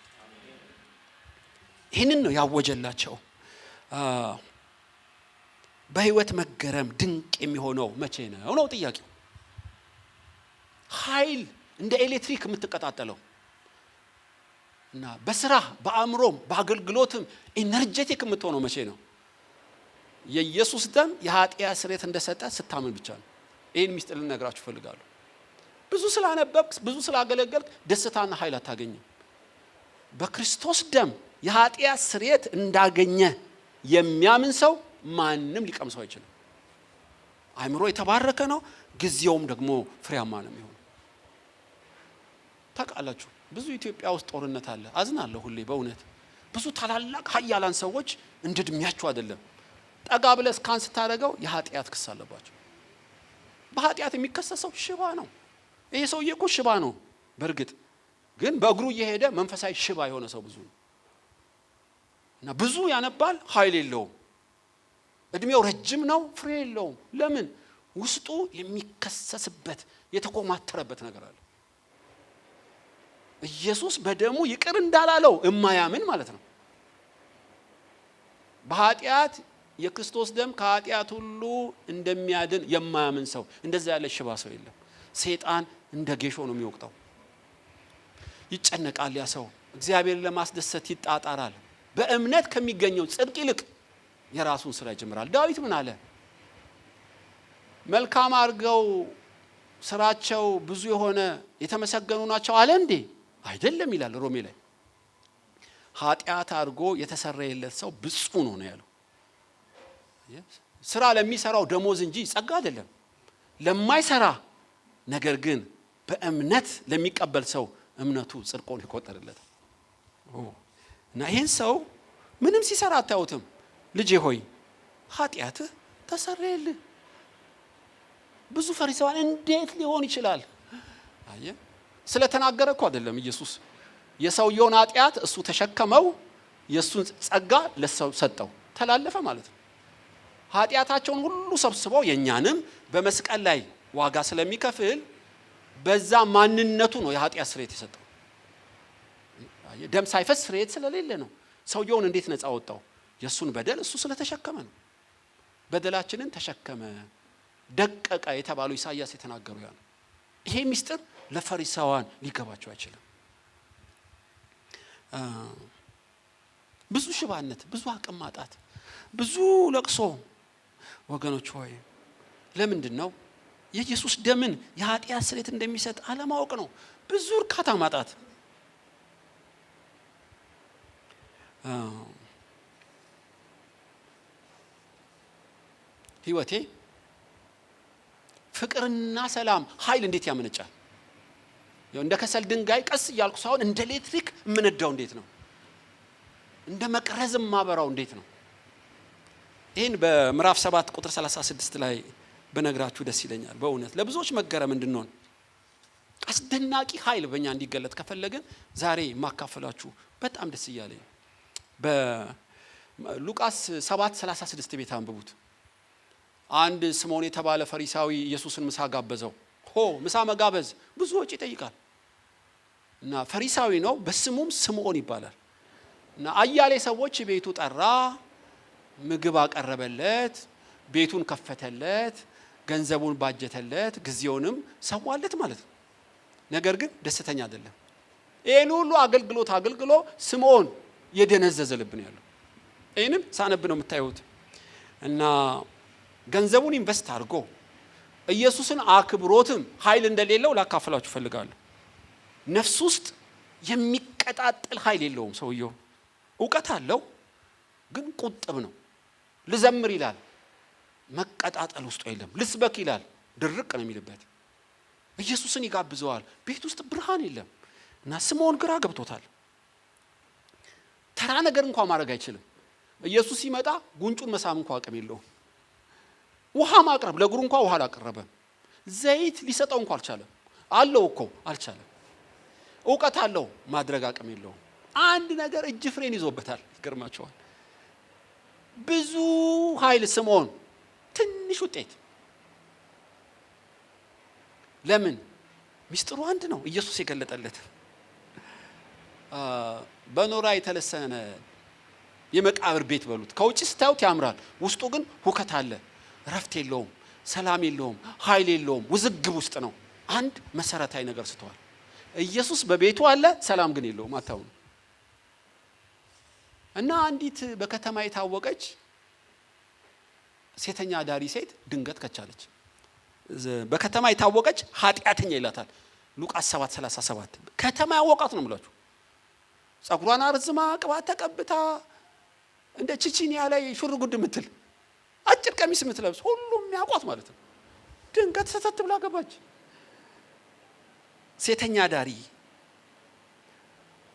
ይህንን ነው ያወጀላቸው። በህይወት መገረም ድንቅ የሚሆነው መቼ ነው ነው ጥያቄው። ኃይል እንደ ኤሌክትሪክ የምትቀጣጠለው እና በስራ በአእምሮም በአገልግሎትም ኢነርጄቲክ የምትሆነው መቼ ነው? የኢየሱስ ደም የኃጢአት ስርየት እንደሰጠ ስታምን ብቻ ነው። ይህን ሚስጥር ልነግራችሁ እፈልጋለሁ። ብዙ ስላነበብክ ብዙ ስላገለገልክ ደስታና ኃይል አታገኝም። በክርስቶስ ደም የኃጢአት ስርየት እንዳገኘ የሚያምን ሰው ማንም ሊቀምሰው አይችልም። አእምሮ የተባረከ ነው፣ ጊዜውም ደግሞ ፍሬያማ ነው የሚሆነው። ታውቃላችሁ ብዙ ኢትዮጵያ ውስጥ ጦርነት አለ። አዝናለሁ ሁሌ በእውነት ብዙ ታላላቅ ኃያላን ሰዎች እንድድሚያቸው አይደለም። ጠጋ ብለህ ስካን ስታደርገው የኃጢአት ክስ አለባቸው። በኃጢአት የሚከሰሰው ሽባ ነው። ይሄ ሰውዬ እኮ ሽባ ነው። በእርግጥ ግን በእግሩ እየሄደ መንፈሳዊ ሽባ የሆነ ሰው ብዙ ነው እና ብዙ ያነባል፣ ኃይል የለውም። እድሜው ረጅም ነው፣ ፍሬ የለውም። ለምን? ውስጡ የሚከሰስበት የተኮማተረበት ነገር አለ። ኢየሱስ በደሙ ይቅር እንዳላለው እማያምን ማለት ነው። በኃጢአት የክርስቶስ ደም ከኃጢአት ሁሉ እንደሚያድን የማያምን ሰው፣ እንደዛ ያለ ሽባ ሰው የለም። ሰይጣን እንደ ጌሾ ነው የሚወቅጠው። ይጨነቃል ያ ሰው፣ እግዚአብሔርን ለማስደሰት ይጣጣራል። በእምነት ከሚገኘው ጽድቅ ይልቅ የራሱን ስራ ይጀምራል። ዳዊት ምን አለ? መልካም አድርገው ስራቸው ብዙ የሆነ የተመሰገኑ ናቸው አለ እንዴ? አይደለም ይላል ሮሜ ላይ። ኃጢአት አድርጎ የተሰረየለት ሰው ብፁዕ ነው ያለው። ስራ ለሚሰራው ደሞዝ እንጂ ጸጋ አይደለም። ለማይሰራ ነገር ግን በእምነት ለሚቀበል ሰው እምነቱ ጽድቆን ይቆጠርለታል። እና ይህን ሰው ምንም ሲሰራ አታዩትም። ልጄ ሆይ ኃጢአትህ ተሰረየልህ። ብዙ ፈሪሳውያን እንዴት ሊሆን ይችላል? አየህ፣ ስለተናገረ እኮ አይደለም ኢየሱስ። የሰውየውን ኃጢአት እሱ ተሸከመው፣ የእሱን ጸጋ ለሰው ሰጠው፣ ተላለፈ ማለት ነው። ኃጢአታቸውን ሁሉ ሰብስበው የኛንም በመስቀል ላይ ዋጋ ስለሚከፍል በዛ ማንነቱ ነው የኃጢአት ስርየት የሰጠው። ደም ሳይፈስ ስርየት ስለሌለ ነው። ሰውየውን እንዴት ነፃ ወጣው? የሱን በደል እሱ ስለተሸከመ ነው። በደላችንን ተሸከመ ደቀቀ የተባለው ኢሳይያስ የተናገሩ ያ ነው። ይሄ ሚስጥር ለፈሪሳውያን ሊገባቸው አይችልም። ብዙ ሽባነት፣ ብዙ አቅም ማጣት፣ ብዙ ለቅሶ ወገኖች ሆይ ለምንድን ነው? የኢየሱስ ደምን የኃጢአት ስርየት እንደሚሰጥ አለማወቅ ነው። ብዙ እርካታ ማጣት። ህይወቴ ፍቅርና ሰላም ኃይል እንዴት ያመነጫል? እንደ ከሰል ድንጋይ ቀስ እያልኩ ሳይሆን እንደ ኤሌክትሪክ የምነዳው እንዴት ነው? እንደ መቅረዝ ማበራው እንዴት ነው? ይህን በምዕራፍ 7 ቁጥር 36 ላይ በነግራችሁ ደስ ይለኛል። በእውነት ለብዙዎች መገረም እንድንሆን አስደናቂ ኃይል በእኛ እንዲገለጥ ከፈለግን ዛሬ ማካፈላችሁ በጣም ደስ እያለኝ። በሉቃስ 7:36 ቤት አንብቡት። አንድ ስምዖን የተባለ ፈሪሳዊ ኢየሱስን ምሳ ጋበዘው። ምሳ መጋበዝ ብዙ ወጪ ይጠይቃል እና ፈሪሳዊ ነው፣ በስሙም ስምዖን ይባላል። እና አያሌ ሰዎች ቤቱ ጠራ፣ ምግብ አቀረበለት፣ ቤቱን ከፈተለት፣ ገንዘቡን ባጀተለት፣ ጊዜውንም ሰዋለት ማለት ነው። ነገር ግን ደስተኛ አይደለም። ይሄን ሁሉ አገልግሎ ስምዖን የደነዘዘ ልብ ነው ያለው። ይሄንን ሳነብ ነው የምታዩት። እና ገንዘቡን ኢንቨስት አድርጎ ኢየሱስን አክብሮትም ኃይል እንደሌለው ላካፍላችሁ ፈልጋለሁ። ነፍስ ውስጥ የሚቀጣጠል ኃይል የለውም ሰውየው። ዕውቀት አለው ግን ቁጥብ ነው። ልዘምር ይላል መቀጣጠል ውስጥ የለም። ልስበክ ይላል ድርቅ ነው የሚልበት። ኢየሱስን ይጋብዘዋል፣ ቤት ውስጥ ብርሃን የለም እና ስምዖን ግራ ገብቶታል። ተራ ነገር እንኳን ማድረግ አይችልም። ኢየሱስ ሲመጣ ጉንጩን መሳም እንኳን አቅም የለውም። ውሃ ማቅረብ ለእግሩ እንኳን ውሃ አላቀረበም። ዘይት ሊሰጠው እንኳን አልቻለም። አለው እኮ አልቻለም። ዕውቀት አለው ማድረግ አቅም የለውም። አንድ ነገር እጅ ፍሬን ይዞበታል። ይገርማቸዋል። ብዙ ኃይል ስምዖን፣ ትንሽ ውጤት። ለምን? ሚስጥሩ አንድ ነው፣ ኢየሱስ የገለጠለት። በኖራ የተለሰነ የመቃብር ቤት በሉት። ከውጭ ስታዩት ያምራል፣ ውስጡ ግን ሁከት አለ። ረፍት የለውም፣ ሰላም የለውም፣ ኃይል የለውም፣ ውዝግብ ውስጥ ነው። አንድ መሰረታዊ ነገር ስተዋል። ኢየሱስ በቤቱ አለ፣ ሰላም ግን የለውም። አታውኑ። እና አንዲት በከተማ የታወቀች ሴተኛ አዳሪ ሴት ድንገት ከቻለች። በከተማ የታወቀች ኃጢአተኛ ይላታል ሉቃስ 7:37። ከተማ ያወቃት ነው የምላችሁ። ጸጉሯን አርዝማ ቅባት ተቀብታ እንደ ቺቺኒያ ላይ ሹር ጉድ ምትል አጭር ቀሚስ ምትለብስ ሁሉም ያውቋት ማለት ነው። ድንገት ሰተት ብላ ገባች። ሴተኛ አዳሪ።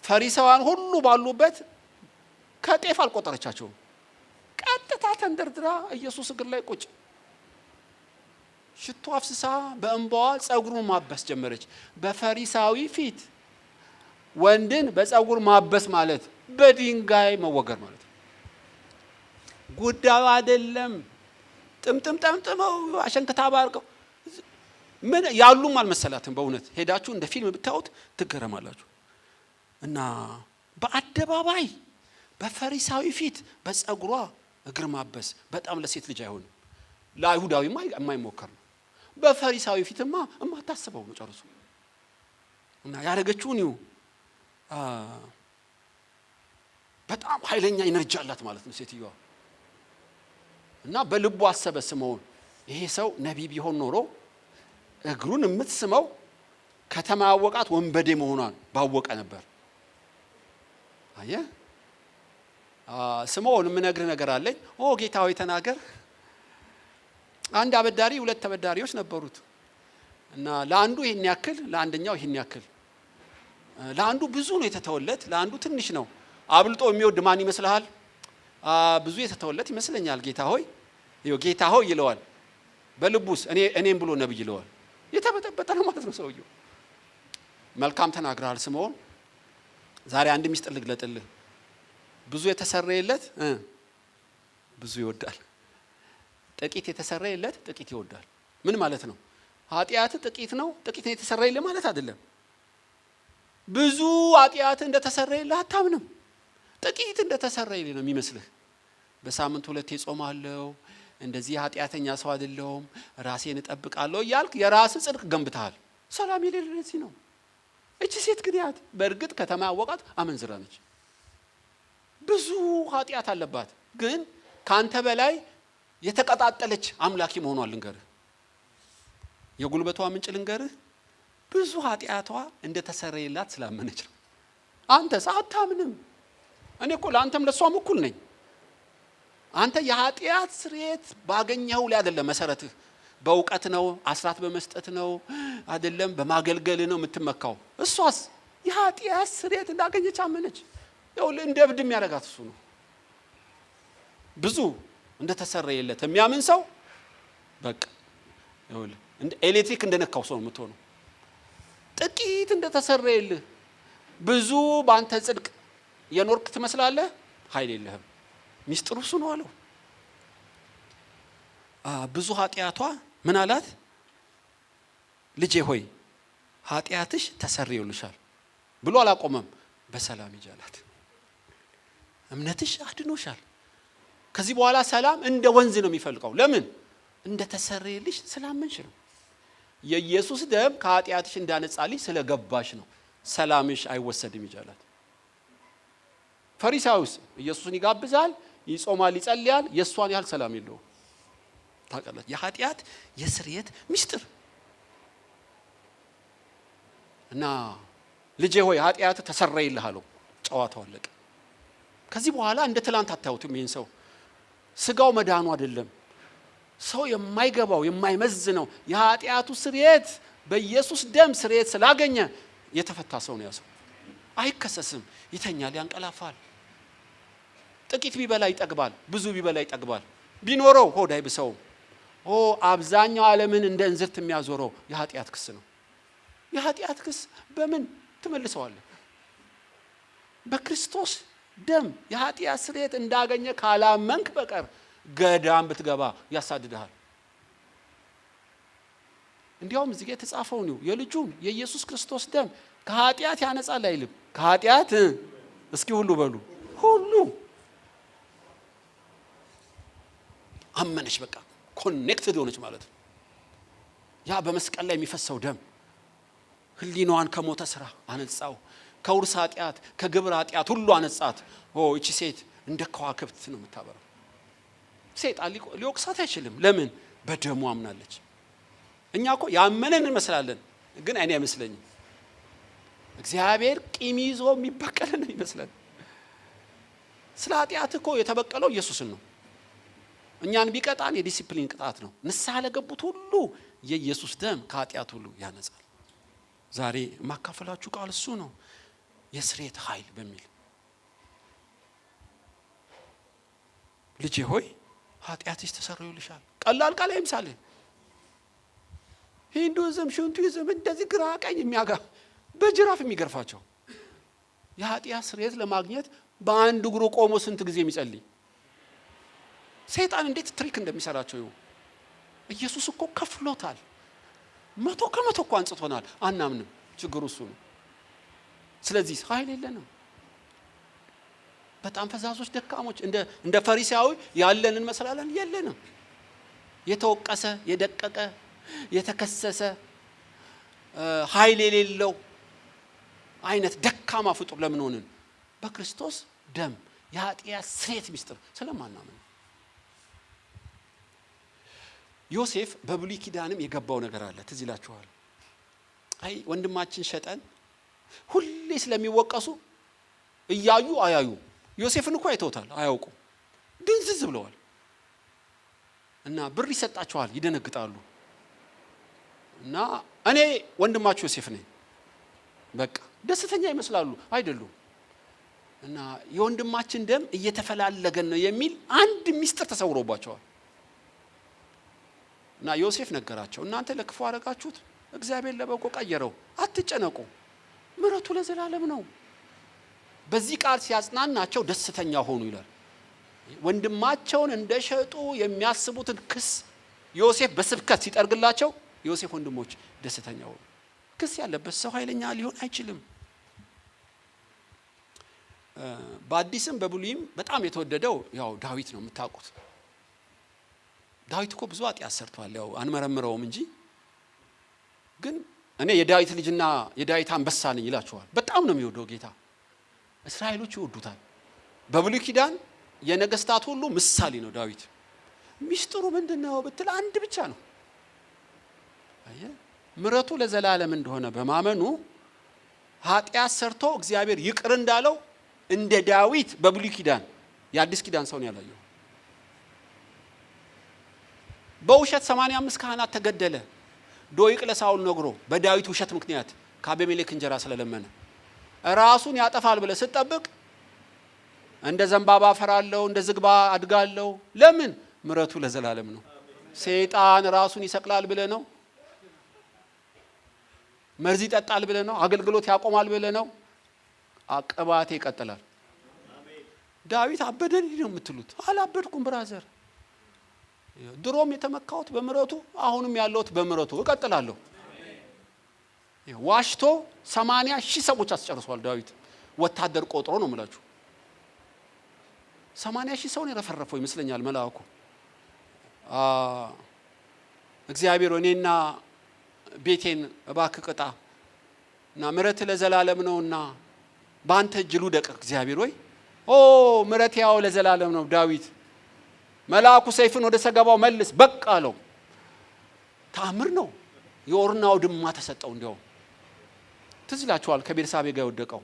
ፈሪሳውያን ሁሉ ባሉበት ከጤፍ አልቆጠረቻቸውም። ቀጥታ ተንደርድራ ኢየሱስ እግር ላይ ቁጭ፣ ሽቶ አፍስሳ በእንባዋ ጸጉሩን ማበስ ጀመረች። በፈሪሳዊ ፊት ወንድን በጸጉር ማበስ ማለት በድንጋይ መወገር ማለት ነው። ጉዳዩ አይደለም። ጥምጥም ጠምጥመው አሸንክታ ባርቀው ምን ያሉም አልመሰላትም። በእውነት ሄዳችሁ እንደ ፊልም ብታዩት ትገረማላችሁ። እና በአደባባይ በፈሪሳዊ ፊት በጸጉሯ እግር ማበስ በጣም ለሴት ልጅ አይሆንም፣ ለአይሁዳዊማ የማይሞከር ነው። በፈሪሳዊ ፊትማ እማታስበው ነው ጨርሶ። እና ያደረገችውን ይሁ በጣም ኃይለኛ ኢነርጂ አላት ማለት ነው ሴትዮዋ። እና በልቡ አሰበ ስምዖን፣ ይሄ ሰው ነቢይ ቢሆን ኖሮ እግሩን የምትስመው ከተማ ያወቃት ወንበዴ መሆኗን ባወቀ ነበር። አየህ ስምዖን፣ የምነግርህ ነገር አለኝ። ጌታ ሆይ ተናገር። አንድ አበዳሪ ሁለት ተበዳሪዎች ነበሩት እና ለአንዱ ይሄን ያክል፣ ለአንደኛው ይሄን ያክል። ለአንዱ ብዙ ነው የተተወለት፣ ለአንዱ ትንሽ ነው። አብልጦ የሚወድ ማን ይመስልሃል? ብዙ የተተወለት ይመስለኛል። ጌታ ሆይ ጌታ ሆይ ይለዋል። በልቡስ እኔም ብሎ ነብይ ይለዋል። የተበጠበጠ ነው ማለት ነው ሰውየው። መልካም ተናግረሃል ስምዖን። ዛሬ አንድ ሚስጥር ልግለጥልህ። ብዙ የተሰረየለት ብዙ ይወዳል። ጥቂት የተሰረየለት ጥቂት ይወዳል። ምን ማለት ነው? ኃጢአት ጥቂት ነው፣ ጥቂት ነው የተሰረየልህ ማለት አይደለም። ብዙ ኃጢአት እንደተሰረየልህ አታምንም። ጥቂት እንደተሰረየልህ ነው የሚመስልህ። በሳምንት 2 ጾማለሁ፣ እንደዚህ ኃጢአተኛ ሰው አይደለሁም፣ ራሴን እጠብቃለሁ እያልክ የራስህ ጽድቅ ገንብተሃል። ሰላም የሌለው ለዚህ ነው። እቺ ሴት ግን ያት በእርግጥ ከተማ ያወቃት አመንዝራ ነች። ብዙ ኃጢአት አለባት፣ ግን ካንተ በላይ የተቀጣጠለች አምላኪ መሆኗን ልንገርህ። የጉልበቷ ምንጭ ልንገርህ፣ ብዙ ኃጢአቷ እንደተሰረየላት ስላመነች ነው። አንተስ አታምንም። እኔ እኮ ለአንተም ለሷም እኩል ነኝ። አንተ የኃጢአት ስርየት ባገኘው ላይ አይደለም መሰረትህ፣ በእውቀት ነው፣ አስራት በመስጠት ነው አይደለም፣ በማገልገል ነው የምትመካው። እሷስ የኃጢአት ስርየት እንዳገኘች አመነች። ያው እንደ እብድም ያደርጋት እሱ ነው። ብዙ እንደተሰረየለት የሚያምን ሰው በቃ ይኸውልህ እንደ ኤሌክትሪክ እንደነካው ሰው ነው የምትሆነው። ጥቂት እንደተሰረየልህ ብዙ በአንተ ጽድቅ የኖርክ ትመስላለህ፣ ኃይል የለህም። ሚስጥሩ እሱ ነው አለው። ብዙ ኃጢአቷ ምን አላት? ልጄ ሆይ ኃጢአትሽ ተሰርዮልሻል ብሎ አላቆመም። በሰላም ሂጂ አላት። እምነትሽ አድኖሻል። ከዚህ በኋላ ሰላም እንደ ወንዝ ነው የሚፈልቀው። ለምን? እንደ ተሰረየልሽ ስላመንሽ ነው። የኢየሱስ ደም ከኃጢአትሽ እንዳነጻልሽ ስለገባሽ ነው። ሰላምሽ አይወሰድም ይጃላት። ፈሪሳውስ ኢየሱስን ይጋብዛል፣ ይጾማል ይጸልያል የሷን ያህል ሰላም የለውም ታውቃላችሁ የኃጢአት የስርየት ምስጢር እና ልጄ ሆይ ኃጢአት ተሰረየልህ አለው ጨዋታው አለቀ ከዚህ በኋላ እንደ ትላንት አታዩትም ይሄን ሰው ስጋው መዳኑ አይደለም ሰው የማይገባው የማይመዝነው የኃጢአቱ ስርየት በኢየሱስ ደም ስርየት ስላገኘ የተፈታ ሰው ነው ያሰው አይከሰስም ይተኛል ያንቀላፋል ጥቂት ቢበላ ይጠግባል ብዙ ቢበላ ይጠግባል ቢኖረው ሆድ አይብሰው አብዛኛው ዓለምን እንደ እንዝርት የሚያዞረው የኃጢአት ክስ ነው የኃጢአት ክስ በምን ትመልሰዋለህ በክርስቶስ ደም የኃጢአት ስርየት እንዳገኘ ካላመንክ በቀር ገዳም ብትገባ ያሳድድሃል እንዲያውም እዚህ ጋር የተጻፈው ነው የልጁን የኢየሱስ ክርስቶስ ደም ከኃጢአት ያነጻል አይልም ከኃጢአት እስኪ ሁሉ በሉ ሁሉ አመነች በቃ ኮኔክትድ ሆነች ማለት ነው ያ በመስቀል ላይ የሚፈሰው ደም ህሊናዋን ከሞተ ስራ አነጻው ከውርስ ኃጢአት ከግብር ኃጢአት ሁሉ አነጻት እቺ ሴት እንደ ከዋክብት ነው የምታበራው ሰይጣን ሊወቅሳት አይችልም ለምን በደሙ አምናለች እኛ እኮ ያመነን እንመስላለን ግን እኔ አይመስለኝም እግዚአብሔር ቂም ይዞ የሚበቀለን ይመስላል ስለ ኃጢአት እኮ የተበቀለው ኢየሱስን ነው እኛን ቢቀጣን የዲሲፕሊን ቅጣት ነው ንስሐ ለገቡት ሁሉ የኢየሱስ ደም ከኃጢአት ሁሉ ያነጻል ዛሬ ማካፈላችሁ ቃል እሱ ነው የስርየት ኃይል በሚል ልጄ ሆይ ኃጢአትሽ ተሰረዩልሻል ቀላል ቃል አይምሳል ሂንዱይዝም ሽንቱይዝም እንደዚህ ግራ ቀኝ የሚያጋ በጅራፍ የሚገርፋቸው የኃጢአት ስርየት ለማግኘት በአንድ እግሩ ቆሞ ስንት ጊዜ የሚጸልይ ሰይጣን እንዴት ትሪክ እንደሚሰራቸው ይው ኢየሱስ እኮ ከፍሎታል 100% እኮ አንጽቶናል አናምንም ችግሩ እሱ ነው ስለዚህ ኃይል የለንም በጣም ፈዛዞች ደካሞች እንደ ፈሪሳዊ ያለንን መስላለን የለንም የተወቀሰ የደቀቀ የተከሰሰ ኃይል የሌለው አይነት ደካማ ፍጡር ለምን ሆነን በክርስቶስ ደም የኃጢአት ስርየት ምስጢር ስለማናምን ዮሴፍ በብሉይ ኪዳንም የገባው ነገር አለ ትዝ ይላችኋል አይ ወንድማችን ሸጠን ሁሌ ስለሚወቀሱ እያዩ አያዩ ዮሴፍን እኮ አይተውታል አያውቁ ድንዝዝ ብለዋል እና ብር ይሰጣቸዋል ይደነግጣሉ እና እኔ ወንድማችሁ ዮሴፍ ነኝ በቃ ደስተኛ ይመስላሉ አይደሉም እና የወንድማችን ደም እየተፈላለገን ነው የሚል አንድ ሚስጥር ተሰውሮባቸዋል እና ዮሴፍ ነገራቸው እናንተ ለክፉ አረጋችሁት እግዚአብሔር ለበጎ ቀየረው አትጨነቁ ምሕረቱ ለዘላለም ነው በዚህ ቃል ሲያጽናናቸው ደስተኛ ሆኑ ይላል ወንድማቸውን እንደሸጡ የሚያስቡትን ክስ ዮሴፍ በስብከት ሲጠርግላቸው ዮሴፍ ወንድሞች ደስተኛ ሆኑ ክስ ያለበት ሰው ኃይለኛ ሊሆን አይችልም በአዲስም በብሉይም በጣም የተወደደው ያው ዳዊት ነው የምታውቁት ዳዊት እኮ ብዙ ኃጢአት ሰርቷል ያው አንመረምረውም እንጂ ግን እኔ የዳዊት ልጅና የዳዊት አንበሳ ነኝ ይላችኋል በጣም ነው የሚወደው ጌታ እስራኤሎች ይወዱታል በብሉይ ኪዳን የነገስታት ሁሉ ምሳሌ ነው ዳዊት ሚስጥሩ ምንድነው ብትል አንድ ብቻ ነው አየ ምሕረቱ ለዘላለም እንደሆነ በማመኑ ኃጢአት ሰርቶ እግዚአብሔር ይቅር እንዳለው እንደ ዳዊት በብሉይ ኪዳን የአዲስ ኪዳን ሰው ነው ያላየው በውሸት 85 ካህናት ተገደለ ዶይቅ ለሳውል ነግሮ በዳዊት ውሸት ምክንያት ከአቤሜሌክ እንጀራ ስለለመነ ራሱን ያጠፋል ብለ ስትጠብቅ እንደ ዘንባባ ፈራለው እንደ ዝግባ አድጋለው ለምን ምሕረቱ ለዘላለም ነው ሰይጣን ራሱን ይሰቅላል ብለ ነው መርዝ ይጠጣል ብለ ነው አገልግሎት ያቆማል ብለ ነው አቀባቴ ይቀጥላል ዳዊት አበደን ነው የምትሉት አላበድኩም ብራዘር ድሮም የተመካውት በምሕረቱ አሁንም ያለውት በምሕረቱ እቀጥላለሁ ዋሽቶ 80,000 ሰዎች አስጨርሷል ዳዊት ወታደር ቆጥሮ ነው የምላችሁ 80,000 ሰው ነው የረፈረፈው ይመስለኛል መልአኩ እግዚአብሔር እኔና ቤቴን እባክህ ቅጣ እና ምሕረት ለዘላለም ነውና ባንተ እጅ ልውደቅ እግዚአብሔር ወይ ምሕረት ያው ለዘላለም ነው። ዳዊት መልአኩ ሰይፍን ወደ ሰገባው መልስ በቃ አለው። ተአምር ነው። የኦርናው ድማ ተሰጠው። እንዲያው ትዝ ይላችኋል ከቤርሳቤ ጋር የወደቀው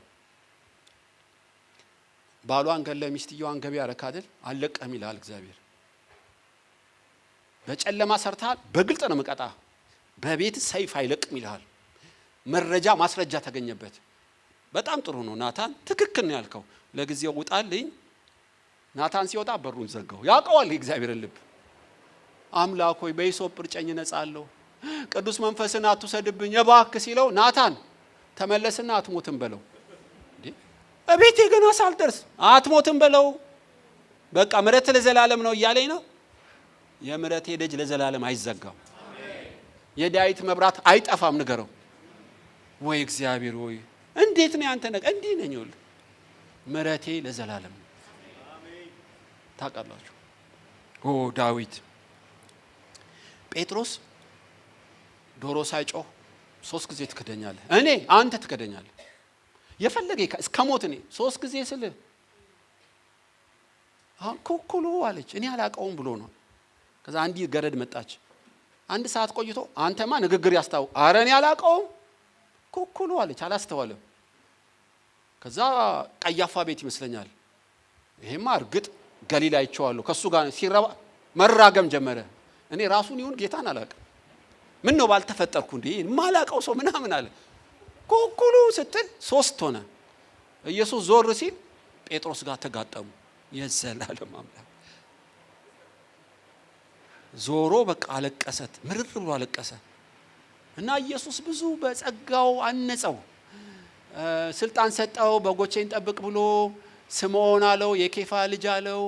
ባሏን ገለ ሚስትየዋን ገቢ ያረካ አይደል? አለቀም ይላል እግዚአብሔር። በጨለማ ሰርታል፣ በግልጥ ነው መቀጣ። በቤት ሰይፍ አይለቅም ይላል። መረጃ ማስረጃ ተገኘበት። በጣም ጥሩ ነው ናታን፣ ትክክል ነው ያልከው። ለጊዜው ውጣልኝ። ናታን ሲወጣ በሩን ዘጋው። ያውቀዋል የእግዚአብሔርን ልብ። አምላክ ሆይ በኢሶፕ እርጨኝ ነጻለሁ፣ ቅዱስ መንፈስን አትውሰድብኝ እባክህ ሲለው ናታን ተመለስና አትሞትም በለው። እቤቴ ገና ሳልደርስ አትሞትም በለው። በቃ ምሕረት ለዘላለም ነው እያለኝ ነው። የምሕረቴ ደጅ ለዘላለም አይዘጋም። የዳዊት መብራት አይጠፋም። ንገረው። ወይ እግዚአብሔር ወይ እንዴት ነው ያንተ ነገር? እንዲህ ነኝ ይል ምሕረቴ ለዘላለም ነው። ታውቃላችሁ ዳዊት ጴጥሮስ ዶሮ ሳይጮህ 3 ጊዜ ትከደኛለህ፣ እኔ አንተ ትከደኛለህ፣ የፈለገ እስከ ሞት እኔ 3 ጊዜ ስል ኩኩሉ አለች። እኔ አላውቀውም ብሎ ነው። ከዛ አንዲት ገረድ መጣች። 1 ሰዓት ቆይቶ አንተማ ንግግር ያስታው፣ ኧረ እኔ አላውቀውም ኩኩሉ አለች። አላስተዋለም። ከዛ ቀያፋ ቤት ይመስለኛል። ይሄማ እርግጥ ገሊላ አይቼዋለሁ። ከሱ ጋር ሲረባ መራገም ጀመረ። እኔ ራሱን ይሁን ጌታን አላውቅም፣ ምን ነው ባልተፈጠርኩ እንዴ ማላውቀው ሰው ምናምን አለ። ኩኩሉ ስትል 3 ሆነ። ኢየሱስ ዞር ሲል ጴጥሮስ ጋር ተጋጠሙ። የዘላለም አምላክ ዞሮ በቃ አለቀሰት፣ ምርር ብሎ አለቀሰ። እና ኢየሱስ ብዙ በጸጋው አነጸው፣ ስልጣን ሰጠው። በጎቼን ጠብቅ ብሎ ስምዖን አለው፣ የኬፋ ልጅ አለው፣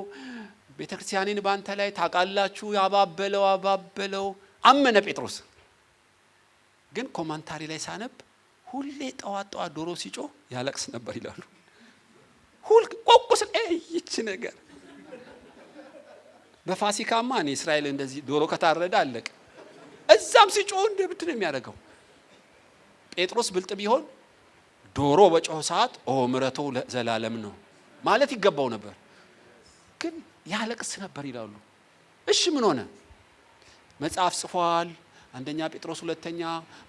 ቤተክርስቲያኔን ባንተ ላይ ታውቃላችሁ። አባበለው አመነ ጴጥሮስ። ግን ኮሜንታሪ ላይ ሳነብ ሁሌ ጠዋት ዶሮ ሲጮህ ያለቅስ ነበር ይላሉ። ሁል ቆቁስ እይች ነገር በፋሲካማ እኔ እስራኤል እንደዚህ ዶሮ ከታረደ አለቀ። እዛም ሲጮህ እንደብት ነው የሚያደርገው። ጴጥሮስ ብልጥ ቢሆን ዶሮ በጮህ ሰዓት ምሕረቱ ለዘላለም ነው ማለት ይገባው ነበር። ግን ያለቅስ ነበር ይላሉ። እሺ ምን ሆነ? መጽሐፍ ጽፏል። 1ኛ ጴጥሮስ 2ኛ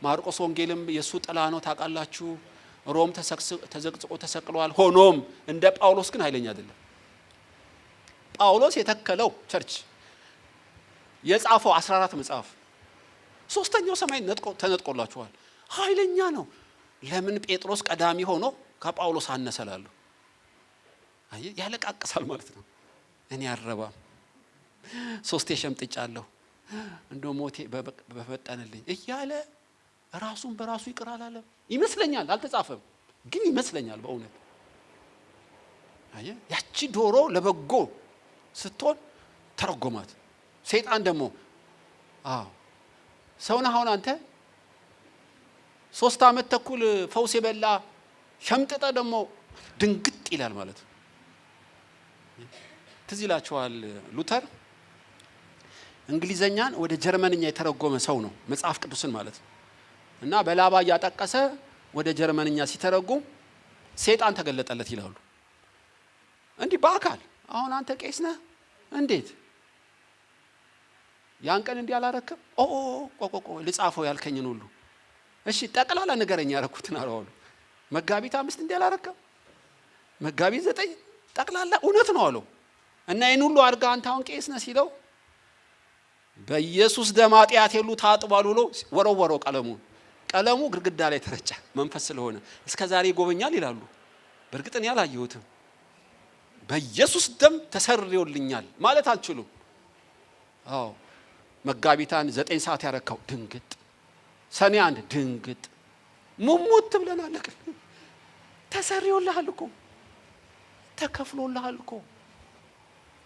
ማርቆስ ወንጌልም የሱ ጥላ ነው ታውቃላችሁ። ሮም ተዘቅዝቆ ተሰቅሏል። ሆኖም እንደ ጳውሎስ ግን ኃይለኛ አይደለም። ጳውሎስ የተከለው ቸርች የጻፈው 14 መጽሐፍ 3ኛው ሰማይ ተነጥቆላችኋል። ኃይለኛ ነው። ለምን ጴጥሮስ ቀዳሚ ሆኖ ከጳውሎስ አነሰላሉ? አይ ያለቃቅሳል ማለት ነው። እኔ አረባም 3 ሸምጥጫለሁ እንደው ሞቴ በፈጠነልኝ እያለ ራሱን በራሱ ይቅር አላለም ይመስለኛል። አልተጻፈም ግን ይመስለኛል በእውነት። አይ ያቺ ዶሮ ለበጎ ስትሆን ተረጎማት። ሰይጣን ደግሞ ሰውና አሁን አንተ 3 ዓመት ተኩል ፈውስ የበላ ሸምጥጠ ደግሞ ድንግጥ ይላል ማለት ነው። ትዝ ይላችኋል ሉተር እንግሊዘኛን ወደ ጀርመንኛ የተረጎመ ሰው ነው፣ መጽሐፍ ቅዱስን ማለት ነው። እና በላባ ያጠቀሰ ወደ ጀርመንኛ ሲተረጉም ሰይጣን ተገለጠለት ይላሉ። እንዲህ በአካል አሁን አንተ ቄስ ነህ እንዴት ያን ቀን እንዲህ አላረክም? ቆቆቆ ልጻፈው ያልከኝን ሁሉ እሺ ጠቅላላ ንገረኝ ያረኩትን አላሉ። መጋቢት 5 እንዲህ አላረክም? መጋቢት 9 ጠቅላላ እውነት ነው አለው። እና ይሄን ሁሉ አድርጋ አንተ አሁን ቄስ ነህ ሲለው በኢየሱስ ደም ኃጢአት ሁሉ ታጥቧል ብሎ ወረወረው ቀለሙ ግድግዳ ላይ ተረጨ። መንፈስ ስለሆነ እስከዛሬ ይጎበኛል ይላሉ። በእርግጥ እኔ አላየሁትም። በኢየሱስ ደም ተሰርዮልኛል ማለት አልችሉም። መጋቢታን 9 ሰዓት ያረካው ድንግጥ፣ ሰኔ 1 ድንግጥ፣ ሙሙት ብለናል። ተሰርዮልሃል እኮ ተከፍሎልሃል እኮ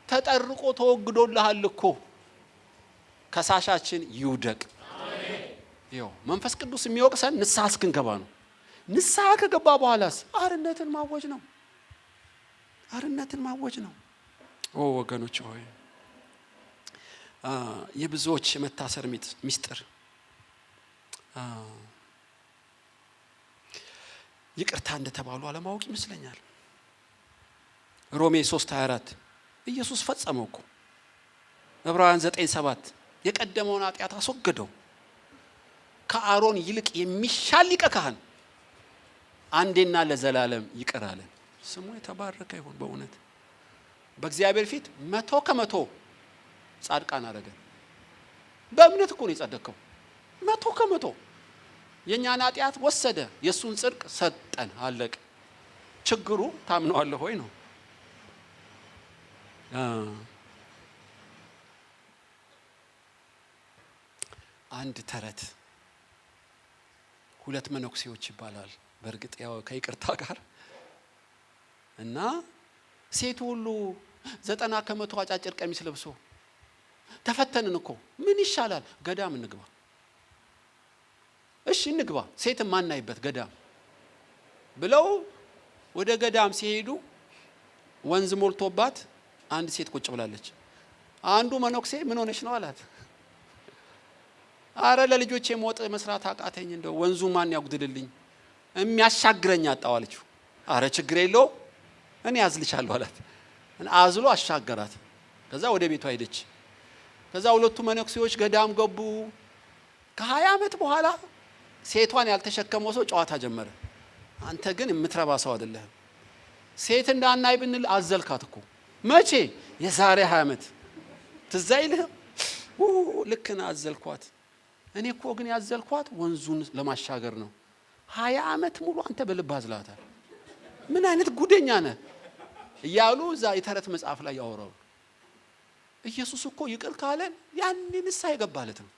ተጠርቆ ተወግዶልሃል እኮ። ከሳሻችን ይውደቅ። አሜን። መንፈስ ቅዱስ የሚወቅሰን ንስሐ እስክንገባ ነው። ንስሐ ከገባ በኋላስ አርነትን ማወጅ ነው። አርነትን ማወጅ ነው። ወገኖች ሆይ የብዙዎች መታሰር ሚስጥር ይቅርታ እንደተባሉ አለማወቅ ይመስለኛል። ሮሜ 3:24 ኢየሱስ ፈጸመው እኮ። ዕብራውያን 9:7 የቀደመውን ኃጢአት አስወገደው። ከአሮን ይልቅ የሚሻል ሊቀ ካህን አንዴና ለዘላለም ይቅር አለን። ስሙ የተባረከ ይሁን። በእውነት በእግዚአብሔር ፊት 100% ጻድቃን አደረገን። በእምነት እኮ ነው የጸደቀው። 100% የኛን ኃጢአት ወሰደ፣ የሱን ጽድቅ ሰጠን። አለቀ። ችግሩ ታምነዋለህ ሆይ ነው። አንድ ተረት ሁለት መነኩሴዎች ይባላል። በእርግጥ ያው ከይቅርታ ጋር እና ሴቱ ሁሉ 90% አጫጭር ቀሚስ ለብሶ ተፈተንን እኮ ምን ይሻላል? ገዳም እንግባ። እሺ እንግባ፣ ሴት ማናይበት ገዳም ብለው ወደ ገዳም ሲሄዱ ወንዝ ሞልቶባት አንድ ሴት ቁጭ ብላለች። አንዱ መነኩሴ ምን ሆነሽ ነው አላት። አረ ለልጆቼ ሞት መስራት አቃተኝ፣ እንደው ወንዙ ማን ያጉድልልኝ፣ የሚያሻግረኝ አጣው አለችው። አረ ችግር የለው እኔ አዝልሻለሁ አላት። አዝሎ አሻገራት። ከዛ ወደ ቤቷ ሄደች። ከዛ ሁለቱ መነኩሴዎች ገዳም ገቡ። ከ20 ዓመት በኋላ ሴቷን ያልተሸከመው ሰው ጨዋታ ጀመረ። አንተ ግን የምትረባ ሰው አይደለህም። ሴት እንዳናይ ብንል አዘልካት እኮ። መቼ? የዛሬ 20 ዓመት ትዝ አይልህም? ልክ ነህ አዘልኳት። እኔ እኮ ግን ያዘልኳት ወንዙን ለማሻገር ነው። 20 ዓመት ሙሉ አንተ በልብ አዝላታል። ምን አይነት ጉደኛ ነህ እያሉ እዛ የተረት መጽሐፍ ላይ ያወራው። ኢየሱስ እኮ ይቅር ካለን ያኔ ንስሐ የገባለት ነው።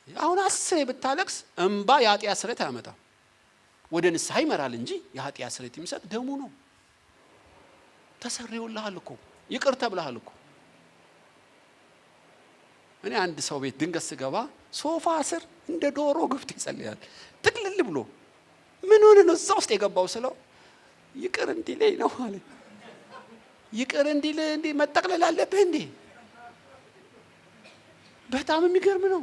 አሁን 10 ብታለቅስ እንባ የኃጢአት ስርየት አያመጣም። ወደ ንስሐ ይመራል እንጂ የኃጢአት ስርየት የሚሰጥ ደሙ ነው። ተሰርዮልሃል እኮ፣ ይቅር ተብለሃል እኮ። እኔ አንድ ሰው ቤት ድንገት ስገባ ሶፋ ስር እንደ ዶሮ ገብቶ ይጸልያል ጥቅልል ብሎ። ምን ሆነ ነው እዛ ውስጥ የገባው ስለው ይቅር እንዲለኝ ነው አለ። ይቅር እንዲል እንዲ መጠቅለል አለብህ እንዴ? በጣም የሚገርም ነው።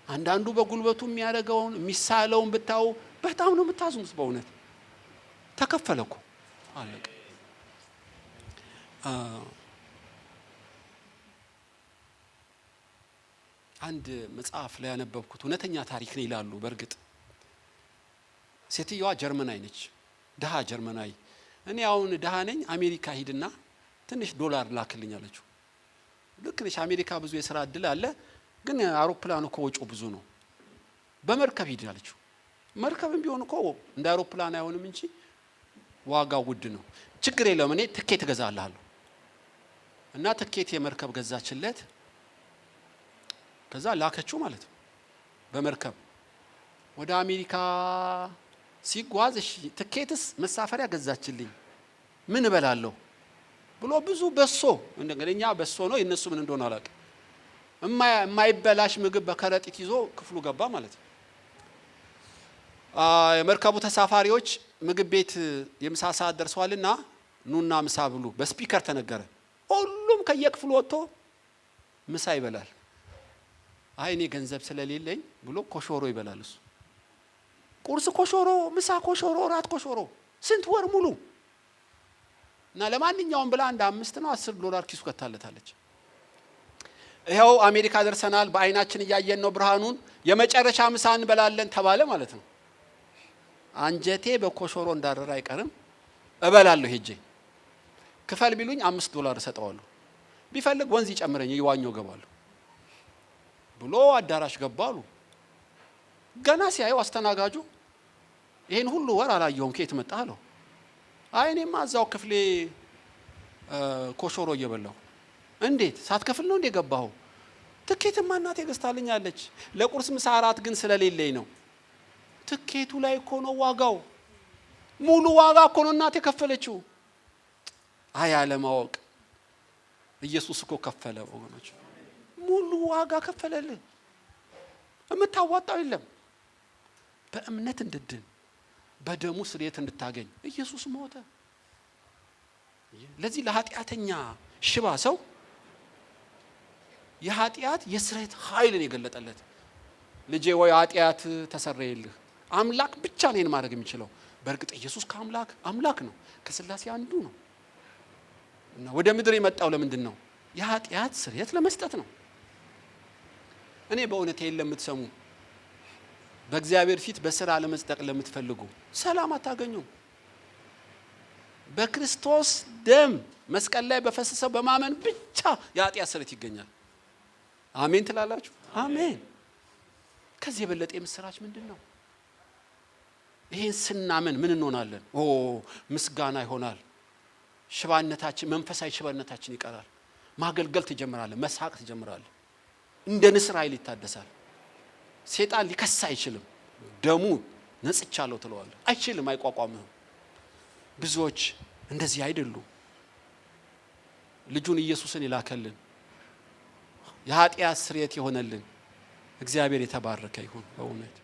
አንዳንዱ በጉልበቱ የሚያደርገውን የሚሳለውን ብታው በጣም ነው የምታዝኑት። በእውነት ተከፈለ እኮ አለቀ። አንድ መጽሐፍ ላይ ያነበብኩት እውነተኛ ታሪክ ነው ይላሉ። በእርግጥ ሴትየዋ ጀርመናዊ ነች፣ ደሃ ጀርመናዊ። እኔ አሁን ደሃ ነኝ፣ አሜሪካ ሂድና ትንሽ ዶላር ላክልኝ አለችው። ልክ ነሽ፣ አሜሪካ ብዙ የሥራ እድል አለ፣ ግን አውሮፕላኑ እኮ ወጪው ብዙ ነው። በመርከብ ሂድ አለችው። መርከብም ቢሆን እኮ እንደ አውሮፕላን አይሆንም እንጂ ዋጋው ውድ ነው። ችግር የለውም እኔ ትኬት እገዛልሃለሁ። እና ትኬት የመርከብ ገዛችለት። ከዛ ላከችው ማለት ነው በመርከብ ወደ አሜሪካ ሲጓዝ። እሺ ትኬትስ መሳፈሪያ ገዛችልኝ፣ ምን እበላለሁ ብሎ ብዙ በሶ እንደኛ በሶ ነው የነሱ ምን እንደሆነ አላውቅም። የማይበላሽ ምግብ በከረጢት ይዞ ክፍሉ ገባ ማለት ነው። የመርከቡ ተሳፋሪዎች ምግብ ቤት የምሳ ሰዓት ደርሷልና ኑና ምሳ ብሉ በስፒከር ተነገረ። ሁሉም ከየክፍሉ ወጥቶ ምሳ ይበላል። አይ እኔ ገንዘብ ስለሌለኝ ብሎ ኮሾሮ ይበላል እሱ። ቁርስ ኮሾሮ፣ ምሳ ኮሾሮ፣ ራት ኮሾሮ፣ ስንት ወር ሙሉ። እና ለማንኛውም ብላ አንድ 5 ነው 10 ዶላር ኪሱ ከታለታለች። ይኸው አሜሪካ ደርሰናል፣ በአይናችን እያየን ነው ብርሃኑን፣ የመጨረሻ ምሳ እንበላለን ተባለ ማለት ነው። አንጀቴ በኮሾሮ እንዳረረ አይቀርም፣ እበላለሁ ሄጄ። ክፈል ቢሉኝ 5 ዶላር እሰጠዋለሁ፣ ቢፈልግ ወንዝ ይጨምረኝ ይዋኘው ገባለሁ ብሎ አዳራሽ ገባሉ። ገና ሲያየው አስተናጋጁ ይሄን ሁሉ ወር አላየሁም ከየት መጣ አለው። አይ እኔማ እዛው ክፍሌ ኮሾሮ እየበላሁ። እንዴት ሳትከፍል ነው እንዴ ገባኸው? ትኬትማ እናቴ ገዝታልኛለች፣ ለቁርስ ምሳ እራት ግን ስለሌለኝ ነው። ትኬቱ ላይ እኮ ነው ዋጋው፣ ሙሉ ዋጋ እኮ ነው እናቴ ከፈለችው። አይ አለማወቅ፣ ኢየሱስ እኮ ከፈለ ወገኖች፣ ሙሉ ዋጋ ከፈለልህ። የምታዋጣው የለም። በእምነት እንድድን በደሙ ስርየት እንድታገኝ ኢየሱስ ሞተ። ለዚህ ለኃጢአተኛ ሽባ ሰው የኃጢአት የስርየት ኃይልን የገለጠለት ልጄ ወይ ኃጢአት ተሰረየልህ። አምላክ ብቻ ነው ማድረግ የሚችለው። በእርግጥ ኢየሱስ አምላክ ነው፣ ከሥላሴ አንዱ ነው። እና ወደ ምድር የመጣው ለምንድን ነው? የኃጢአት ስርየት ለመስጠት ነው። እኔ በእውነት ይሄን ለምትሰሙ በእግዚአብሔር ፊት በሥራ ለመጽደቅ ለምትፈልጉ ሰላም አታገኙም። በክርስቶስ ደም መስቀል ላይ በፈሰሰው በማመን ብቻ የኃጢአት ስርየት ይገኛል። አሜን ትላላችሁ? አሜን። ከዚህ የበለጠ የምስራች ምንድን ነው? ይሄን ስናምን ምን እንሆናለን? ምስጋና ይሆናል። ሽባነታችን፣ መንፈሳዊ ሽባነታችን ይቀራል። ማገልገል ትጀምራለህ፣ መሳቅ ትጀምራለህ። እንደ ንስር ኃይል ይታደሳል። ሰይጣን ሊከስ አይችልም። ደሙ ነጽቻለሁ ትለዋለህ። አይችልም፣ አይቋቋምህም። ብዙዎች እንደዚህ አይደሉም። ልጁን ኢየሱስን ይላከልን የኃጢአት ስርየት የሆነልን እግዚአብሔር የተባረከ ይሁን በእውነት።